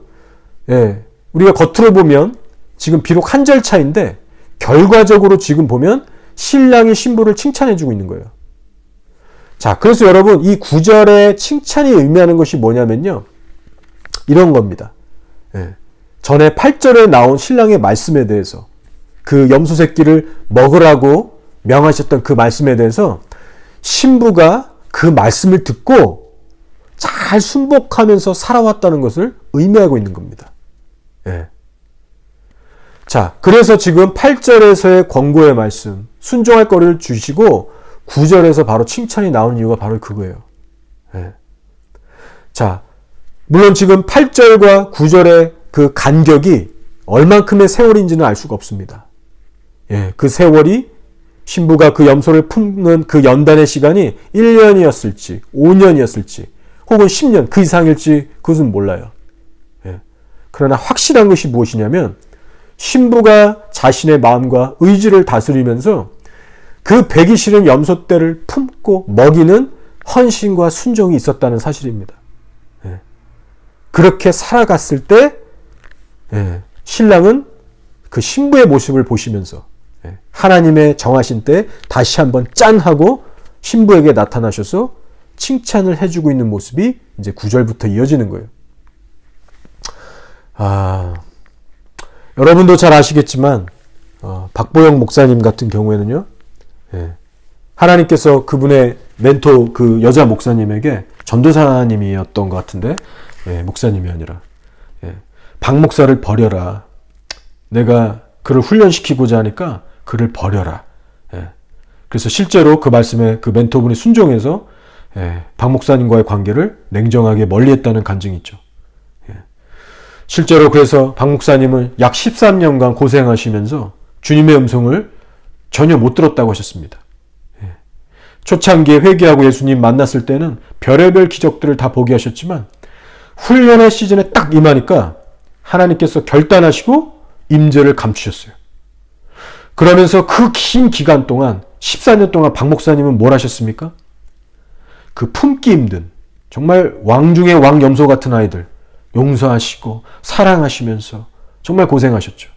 우리가 겉으로 보면 지금 비록 한 절 차인데 결과적으로 지금 보면 신랑이 신부를 칭찬해주고 있는 거예요. 자, 그래서 여러분 이 9절의 칭찬이 의미하는 것이 뭐냐면요, 이런 겁니다. 전에 8절에 나온 신랑의 말씀에 대해서, 그 염소 새끼를 먹으라고 명하셨던 그 말씀에 대해서 신부가 그 말씀을 듣고 잘 순복하면서 살아왔다는 것을 의미하고 있는 겁니다. 자, 그래서 지금 8절에서의 권고의 말씀, 순종할 거리를 주시고 9절에서 바로 칭찬이 나오는 이유가 바로 그거예요. 자, 물론 지금 8절과 9절의 그 간격이 얼만큼의 세월인지는 알 수가 없습니다. 그 세월이 신부가 그 염소를 품는 그 연단의 시간이 1년이었을지 5년이었을지 혹은 10년 그 이상일지 그것은 몰라요. 그러나 확실한 것이 무엇이냐면 신부가 자신의 마음과 의지를 다스리면서 그 배기 싫은 염소떼를 품고 먹이는 헌신과 순종이 있었다는 사실입니다. 그렇게 살아갔을 때 신랑은 그 신부의 모습을 보시면서 하나님의 정하신 때 다시 한번 짠 하고 신부에게 나타나셔서 칭찬을 해주고 있는 모습이 이제 9절부터 이어지는 거예요. 여러분도 잘 아시겠지만 박보영 목사님 같은 경우에는요, 하나님께서 그분의 멘토 그 여자 목사님에게 전도사님이었던 것 같은데, 목사님이 아니라 박 목사를 버려라. 내가 그를 훈련시키고자 하니까 그를 버려라. 그래서 실제로 그 말씀에 그 멘토분이 순종해서 박 목사님과의 관계를 냉정하게 멀리했다는 간증이 있죠. 실제로 그래서 박 목사님은 약 13년간 고생하시면서 주님의 음성을 전혀 못 들었다고 하셨습니다. 초창기에 회개하고 예수님 만났을 때는 별의별 기적들을 다 보게 하셨지만 훈련의 시즌에 딱 임하니까 하나님께서 결단하시고 임재를 감추셨어요. 그러면서 그 긴 기간 동안 14년 동안 박 목사님은 뭘 하셨습니까? 그 품기 힘든 정말 왕 중의 왕 염소 같은 아이들 용서하시고 사랑하시면서 정말 고생하셨죠.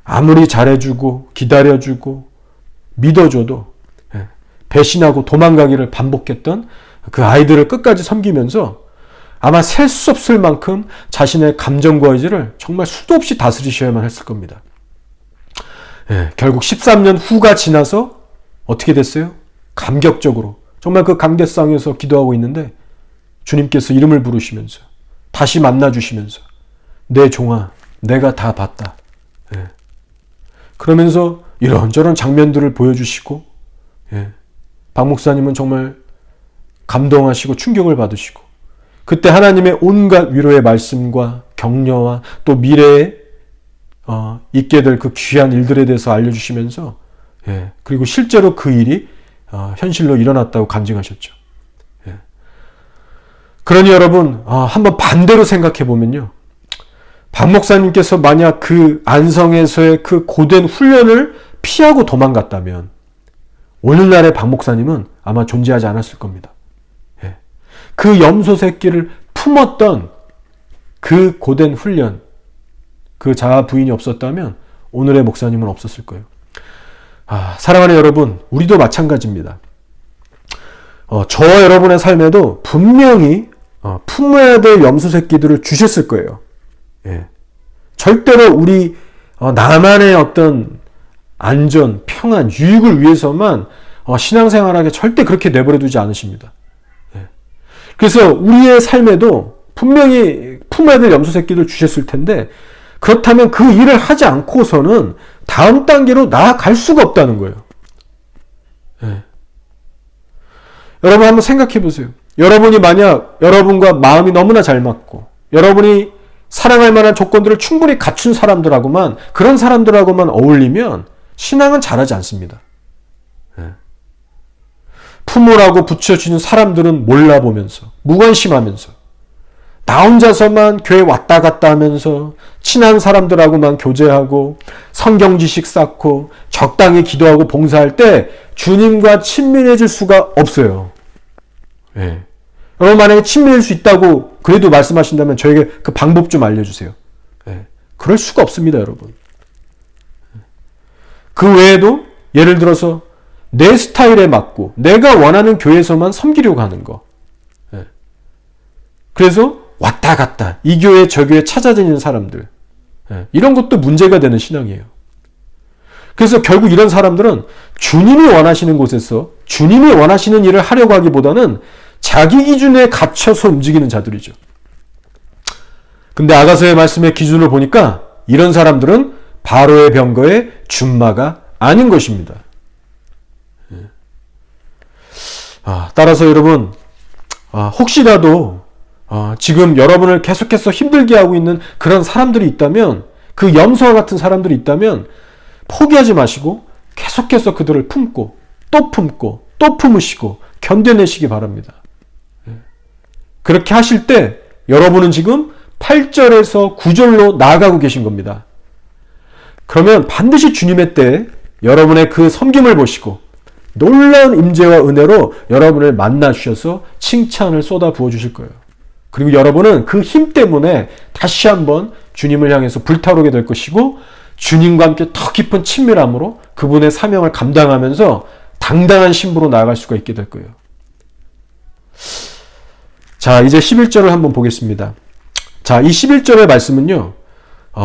아무리 잘해주고 기다려주고 믿어줘도 배신하고 도망가기를 반복했던 그 아이들을 끝까지 섬기면서 아마 셀 수 없을 만큼 자신의 감정과 의지를 정말 수도 없이 다스리셔야만 했을 겁니다. 결국 13년 후가 지나서 어떻게 됐어요? 감격적으로 정말 그 강대상에서 기도하고 있는데 주님께서 이름을 부르시면서 다시 만나주시면서 내 종아 내가 다 봤다. 그러면서 이런저런 장면들을 보여주시고 박 목사님은 정말 감동하시고 충격을 받으시고 그때 하나님의 온갖 위로의 말씀과 격려와 또 미래에 있게 될 그 귀한 일들에 대해서 알려주시면서 그리고 실제로 그 일이 현실로 일어났다고 간증하셨죠. 그러니 여러분 한번 반대로 생각해 보면요. 박 목사님께서 만약 그 안성에서의 그 고된 훈련을 피하고 도망갔다면 오늘날의 박 목사님은 아마 존재하지 않았을 겁니다. 그 염소 새끼를 품었던 그 고된 훈련, 그 자아 부인이 없었다면 오늘의 목사님은 없었을 거예요. 사랑하는 여러분, 우리도 마찬가지입니다. 저와 여러분의 삶에도 분명히 품어야 될 염소 새끼들을 주셨을 거예요. 절대로 우리 나만의 어떤 안전, 평안, 유익을 위해서만 신앙생활하게 절대 그렇게 내버려 두지 않으십니다. 그래서 우리의 삶에도 분명히 품어야 될 염소 새끼들 주셨을 텐데 그렇다면 그 일을 하지 않고서는 다음 단계로 나아갈 수가 없다는 거예요. 여러분 한번 생각해 보세요. 여러분이 만약 여러분과 마음이 너무나 잘 맞고 여러분이 사랑할 만한 조건들을 충분히 갖춘 사람들하고만 그런 사람들하고만 어울리면 신앙은 잘하지 않습니다. 품으라고 붙여주는 사람들은 몰라보면서 무관심하면서 나 혼자서만 교회 왔다 갔다 하면서 친한 사람들하고만 교제하고 성경 지식 쌓고 적당히 기도하고 봉사할 때 주님과 친밀해질 수가 없어요. 여러분 만약에 친밀할 수 있다고 그래도 말씀하신다면 저에게 그 방법 좀 알려주세요. 그럴 수가 없습니다, 여러분. 그 외에도 예를 들어서 내 스타일에 맞고 내가 원하는 교회에서만 섬기려고 하는 거. 그래서 왔다 갔다 이 교회 저 교회 찾아다니는 사람들. 이런 것도 문제가 되는 신앙이에요. 그래서 결국 이런 사람들은 주님이 원하시는 곳에서 주님이 원하시는 일을 하려고 하기보다는 자기 기준에 갇혀서 움직이는 자들이죠. 근데 아가서의 말씀의 기준을 보니까 이런 사람들은 바로의 병거의 준마가 아닌 것입니다. 따라서 여러분 혹시라도 지금 여러분을 계속해서 힘들게 하고 있는 그런 사람들이 있다면 그 염소와 같은 사람들이 있다면 포기하지 마시고 계속해서 그들을 품고 또 품으시고 견뎌내시기 바랍니다. 그렇게 하실 때 여러분은 지금 8절에서 9절로 나아가고 계신 겁니다. 그러면 반드시 주님의 때에 여러분의 그 섬김을 보시고 놀라운 임재와 은혜로 여러분을 만나 주셔서 칭찬을 쏟아 부어 주실 거예요. 그리고 여러분은 그 힘 때문에 다시 한번 주님을 향해서 불타오르게 될 것이고 주님과 함께 더 깊은 친밀함으로 그분의 사명을 감당하면서 당당한 신부로 나아갈 수가 있게 될 거예요. 자, 이제 11절을 한번 보겠습니다. 자, 이 11절의 말씀은요.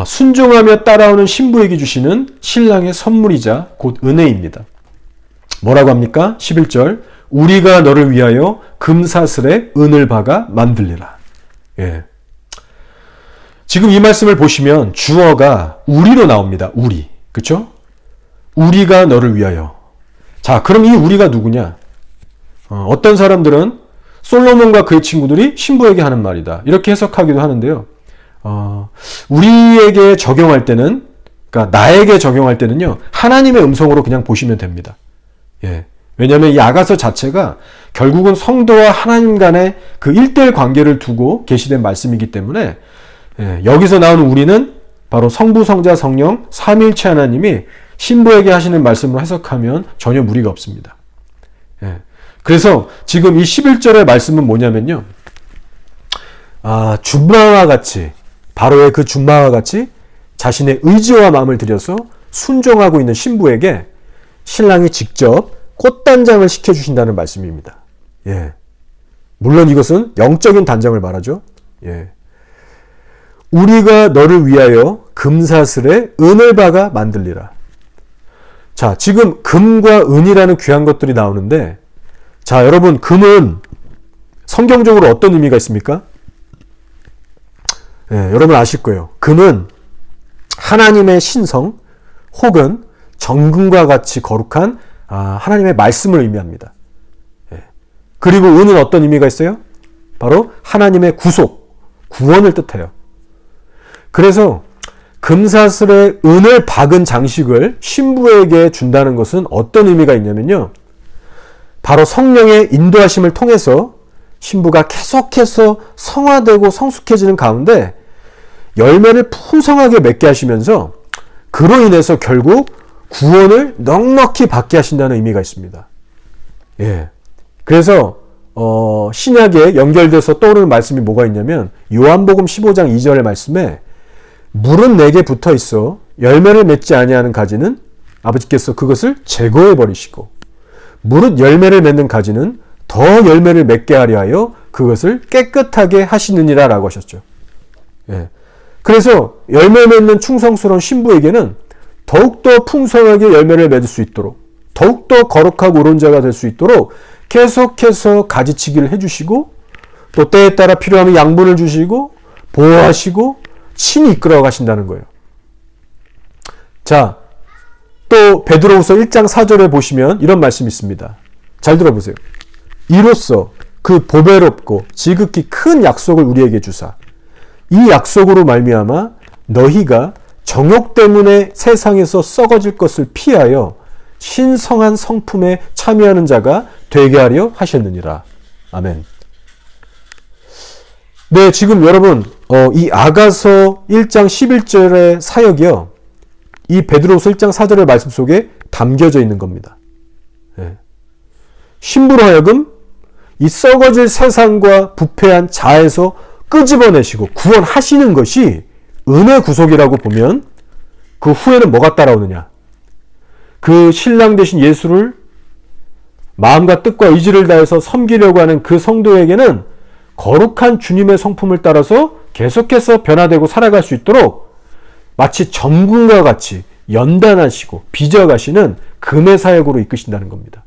순종하며 따라오는 신부에게 주시는 신랑의 선물이자 곧 은혜입니다. 뭐라고 합니까? 11절 우리가 너를 위하여 금사슬에 은을 박아 만들리라. 지금 이 말씀을 보시면 주어가 우리로 나옵니다. 우리. 그렇죠? 우리가 너를 위하여. 자, 그럼 이 우리가 누구냐? 어떤 사람들은 솔로몬과 그의 친구들이 신부에게 하는 말이다. 이렇게 해석하기도 하는데요. 우리에게 적용할 때는, 그러니까 나에게 적용할 때는요, 하나님의 음성으로 그냥 보시면 됩니다. 왜냐하면 이 아가서 자체가 결국은 성도와 하나님 간의 그 1:1 관계를 두고 계시된 말씀이기 때문에 여기서 나오는 우리는 바로 성부, 성자, 성령, 삼위일체 하나님이 신부에게 하시는 말씀으로 해석하면 전혀 무리가 없습니다. 그래서 지금 이 11절의 말씀은 뭐냐면요. 준마와 같이, 바로의 그 준마와 같이 자신의 의지와 마음을 들여서 순종하고 있는 신부에게 신랑이 직접 꽃단장을 시켜주신다는 말씀입니다. 예. 물론 이것은 영적인 단장을 말하죠. 예. 우리가 너를 위하여 금사슬에 은을 박아 만들리라. 자, 지금 금과 은이라는 귀한 것들이 나오는데, 자, 여러분, 금은 성경적으로 어떤 의미가 있습니까? 예, 여러분 아실 거예요. 금은 하나님의 신성 혹은 정금과 같이 거룩한 하나님의 말씀을 의미합니다. 예. 그리고 은은 어떤 의미가 있어요? 바로 하나님의 구속, 구원을 뜻해요. 그래서 금사슬에 은을 박은 장식을 신부에게 준다는 것은 어떤 의미가 있냐면요. 바로 성령의 인도하심을 통해서 신부가 계속해서 성화되고 성숙해지는 가운데 열매를 풍성하게 맺게 하시면서 그로 인해서 결국 구원을 넉넉히 받게 하신다는 의미가 있습니다. 예. 그래서 신약에 연결돼서 떠오르는 말씀이 뭐가 있냐면 요한복음 15장 2절의 말씀에 물은 내게 붙어 있어 열매를 맺지 아니하는 가지는 아버지께서 그것을 제거해 버리시고 무릇 열매를 맺는 가지는 더 열매를 맺게 하려 하여 그것을 깨끗하게 하시느니라 라고 하셨죠. 예. 그래서 열매 맺는 충성스러운 신부에게는 더욱더 풍성하게 열매를 맺을 수 있도록 더욱더 거룩하고 옳은 자가 될 수 있도록 계속해서 가지치기를 해주시고 또 때에 따라 필요하면 양분을 주시고 보호하시고 친히 이끌어 가신다는 거예요. 자, 또 베드로후서 1장 4절에 보시면 이런 말씀이 있습니다. 잘 들어보세요. 이로써 그 보배롭고 지극히 큰 약속을 우리에게 주사 이 약속으로 말미암아 너희가 정욕 때문에 세상에서 썩어질 것을 피하여 신성한 성품에 참여하는 자가 되게 하려 하셨느니라. 아멘. 네, 지금 여러분 이 아가서 1장 11절의 사역이요. 이 베드로후서 1장 4절의 말씀 속에 담겨져 있는 겁니다. 네. 신부로 하여금 이 썩어질 세상과 부패한 자에서 끄집어내시고 구원하시는 것이 은혜 구속이라고 보면 그 후에는 뭐가 따라오느냐? 그 신랑 되신 예수를 마음과 뜻과 의지를 다해서 섬기려고 하는 그 성도에게는 거룩한 주님의 성품을 따라서 계속해서 변화되고 살아갈 수 있도록 마치 점군과 같이 연단하시고 빚어가시는 금의 사역으로 이끄신다는 겁니다.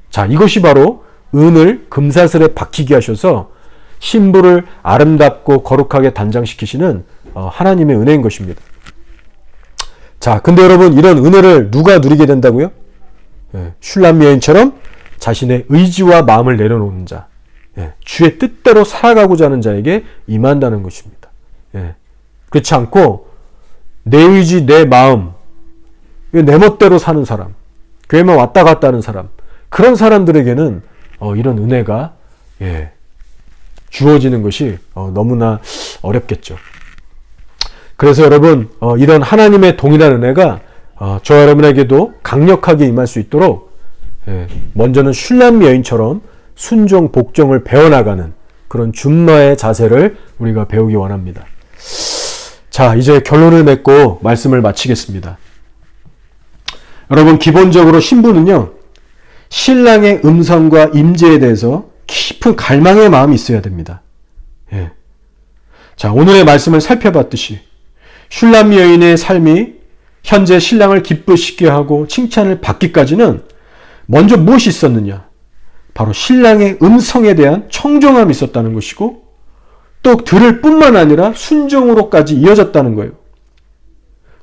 자, 이것이 바로 은을 금사슬에 박히게 하셔서 신부를 아름답고 거룩하게 단장시키시는 하나님의 은혜인 것입니다. 자, 근데 여러분 이런 은혜를 누가 누리게 된다고요? 예, 슐람 여인처럼 자신의 의지와 마음을 내려놓는 자, 예, 주의 뜻대로 살아가고자 하는 자에게 임한다는 것입니다. 예, 그렇지 않고 내 의지, 내 마음, 내 멋대로 사는 사람, 교회만 왔다 갔다 하는 사람, 그런 사람들에게는 이런 은혜가 주어지는 것이 너무나 어렵겠죠. 그래서 여러분 이런 하나님의 동일한 은혜가 저와 여러분에게도 강력하게 임할 수 있도록 먼저는 슐람 여인처럼 순종, 복종을 배워나가는 그런 준마의 자세를 우리가 배우기 원합니다. 자, 이제 결론을 맺고 말씀을 마치겠습니다. 여러분, 기본적으로 신부는요, 신랑의 음성과 임재에 대해서 깊은 갈망의 마음이 있어야 됩니다. 예. 자, 오늘의 말씀을 살펴봤듯이 슐람 여인의 삶이 현재 신랑을 기쁘시게 하고 칭찬을 받기까지는 먼저 무엇이 있었느냐? 바로 신랑의 음성에 대한 청종함이 있었다는 것이고 또 들을 뿐만 아니라 순종으로까지 이어졌다는 거예요.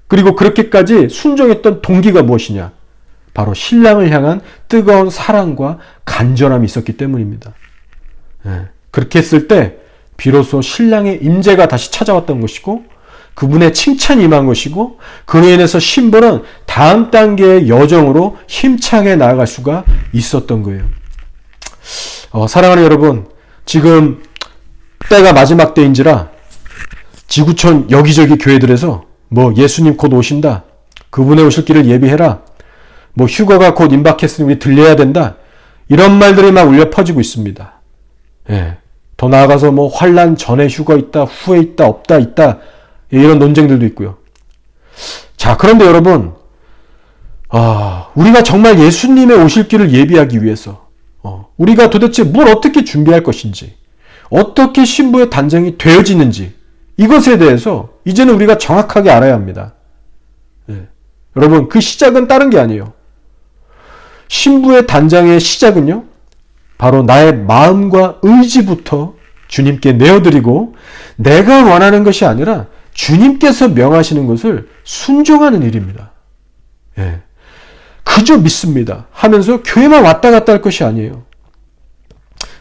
그리고 그렇게까지 순종했던 동기가 무엇이냐? 바로 신랑을 향한 뜨거운 사랑과 간절함이 있었기 때문입니다. 그렇게 했을 때 비로소 신랑의 임재가 다시 찾아왔던 것이고 그분의 칭찬이 임한 것이고 그로 인해서 신부는 다음 단계의 여정으로 힘차게 나아갈 수가 있었던 거예요. 사랑하는 여러분, 지금 때가 마지막 때인지라 지구촌 여기저기 교회들에서 예수님 곧 오신다, 그분의 오실 길을 예비해라, 휴가가 곧 임박했으니 우리 들려야 된다, 이런 말들이 막 울려 퍼지고 있습니다. 예. 더 나아가서 뭐 환란 전에 휴거 있다, 후에 있다, 없다, 있다, 이런 논쟁들도 있고요. 자, 그런데 여러분, 우리가 정말 예수님의 오실 길을 예비하기 위해서 우리가 도대체 뭘 어떻게 준비할 것인지, 어떻게 신부의 단장이 되어지는지, 이것에 대해서 이제는 우리가 정확하게 알아야 합니다. 예. 여러분, 그 시작은 다른 게 아니에요. 신부의 단장의 시작은요, 바로 나의 마음과 의지부터 주님께 내어드리고, 내가 원하는 것이 아니라 주님께서 명하시는 것을 순종하는 일입니다. 예. 그저 믿습니다 하면서 교회만 왔다 갔다 할 것이 아니에요.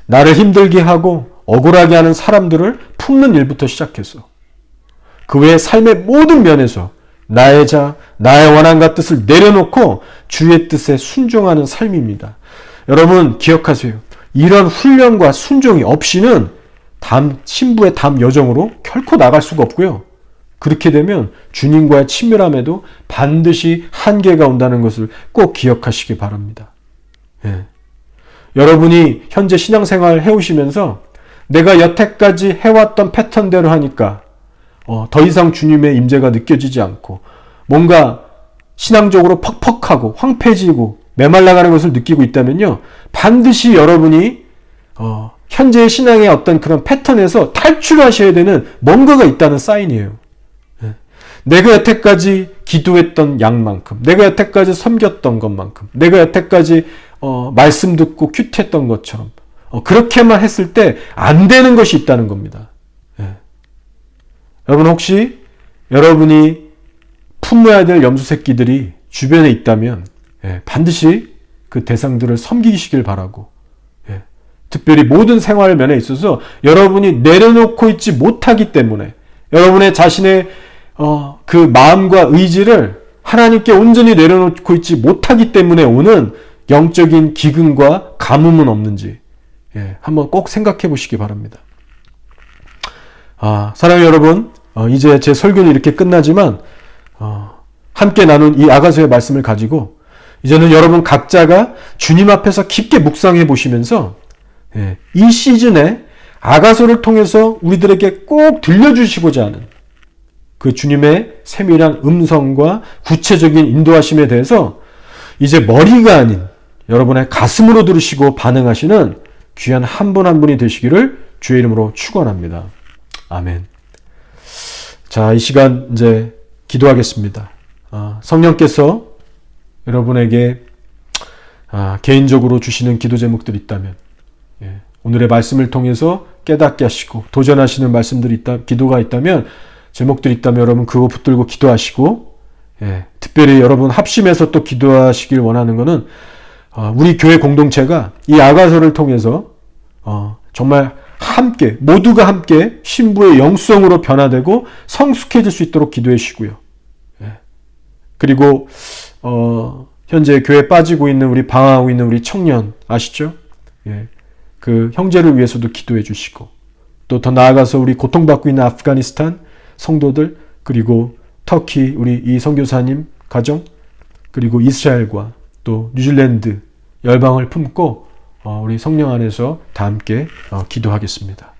나를 힘들게 하고 억울하게 하는 사람들을 품는 일부터 시작해서 그 외의 삶의 모든 면에서 나의 원함과 뜻을 내려놓고 주의 뜻에 순종하는 삶입니다. 여러분 기억하세요. 이런 훈련과 순종이 없이는 신부의 담 여정으로 결코 나갈 수가 없고요. 그렇게 되면 주님과의 친밀함에도 반드시 한계가 온다는 것을 꼭 기억하시기 바랍니다. 예. 여러분이 현재 신앙생활 해오시면서 내가 여태까지 해왔던 패턴대로 하니까 더 이상 주님의 임재가 느껴지지 않고 뭔가 신앙적으로 퍽퍽하고 황폐해지고 메말라가는 것을 느끼고 있다면요, 반드시 여러분이 현재의 신앙의 어떤 그런 패턴에서 탈출하셔야 되는 뭔가가 있다는 사인이에요. 내가 여태까지 기도했던 양만큼, 내가 여태까지 섬겼던 것만큼, 내가 여태까지 말씀 듣고 큐티했던 것처럼 그렇게만 했을 때 안 되는 것이 있다는 겁니다. 예. 여러분 혹시 여러분이 품어야 될 염소 새끼들이 주변에 있다면 반드시 그 대상들을 섬기시길 바라고, 특별히 모든 생활 면에 있어서 여러분이 내려놓고 있지 못하기 때문에 여러분의 자신의 그 마음과 의지를 하나님께 온전히 내려놓고 있지 못하기 때문에 오는 영적인 기근과 가뭄은 없는지 한번 꼭 생각해 보시기 바랍니다. 사랑하는 여러분, 이제 제 설교는 이렇게 끝나지만 함께 나눈 이 아가서의 말씀을 가지고 이제는 여러분 각자가 주님 앞에서 깊게 묵상해 보시면서 이 시즌에 아가서를 통해서 우리들에게 꼭 들려주시고자 하는 그 주님의 세밀한 음성과 구체적인 인도하심에 대해서 이제 머리가 아닌 여러분의 가슴으로 들으시고 반응하시는 귀한 한 분 한 분이 되시기를 주의 이름으로 축원합니다. 아멘. 자, 이 시간 이제 기도하겠습니다. 성령께서 여러분에게 개인적으로 주시는 기도 제목들이 있다면, 오늘의 말씀을 통해서 깨닫게 하시고 도전하시는 말씀들이 기도가 있다면, 제목들이 있다면 여러분 그거 붙들고 기도하시고, 특별히 여러분 합심해서 또 기도하시길 원하는 것은 우리 교회 공동체가 이 아가서를 통해서 정말 함께, 모두가 함께 신부의 영성으로 변화되고 성숙해질 수 있도록 기도해 주시고요. 그리고 현재 교회에 빠지고 있는 우리 방황하고 있는 우리 청년 아시죠? 그 형제를 위해서도 기도해 주시고, 또 더 나아가서 우리 고통받고 있는 아프가니스탄 성도들, 그리고 터키 우리 이 선교사님 가정, 그리고 이스라엘과 또 뉴질랜드 열방을 품고 우리 성령 안에서 다 함께 기도하겠습니다.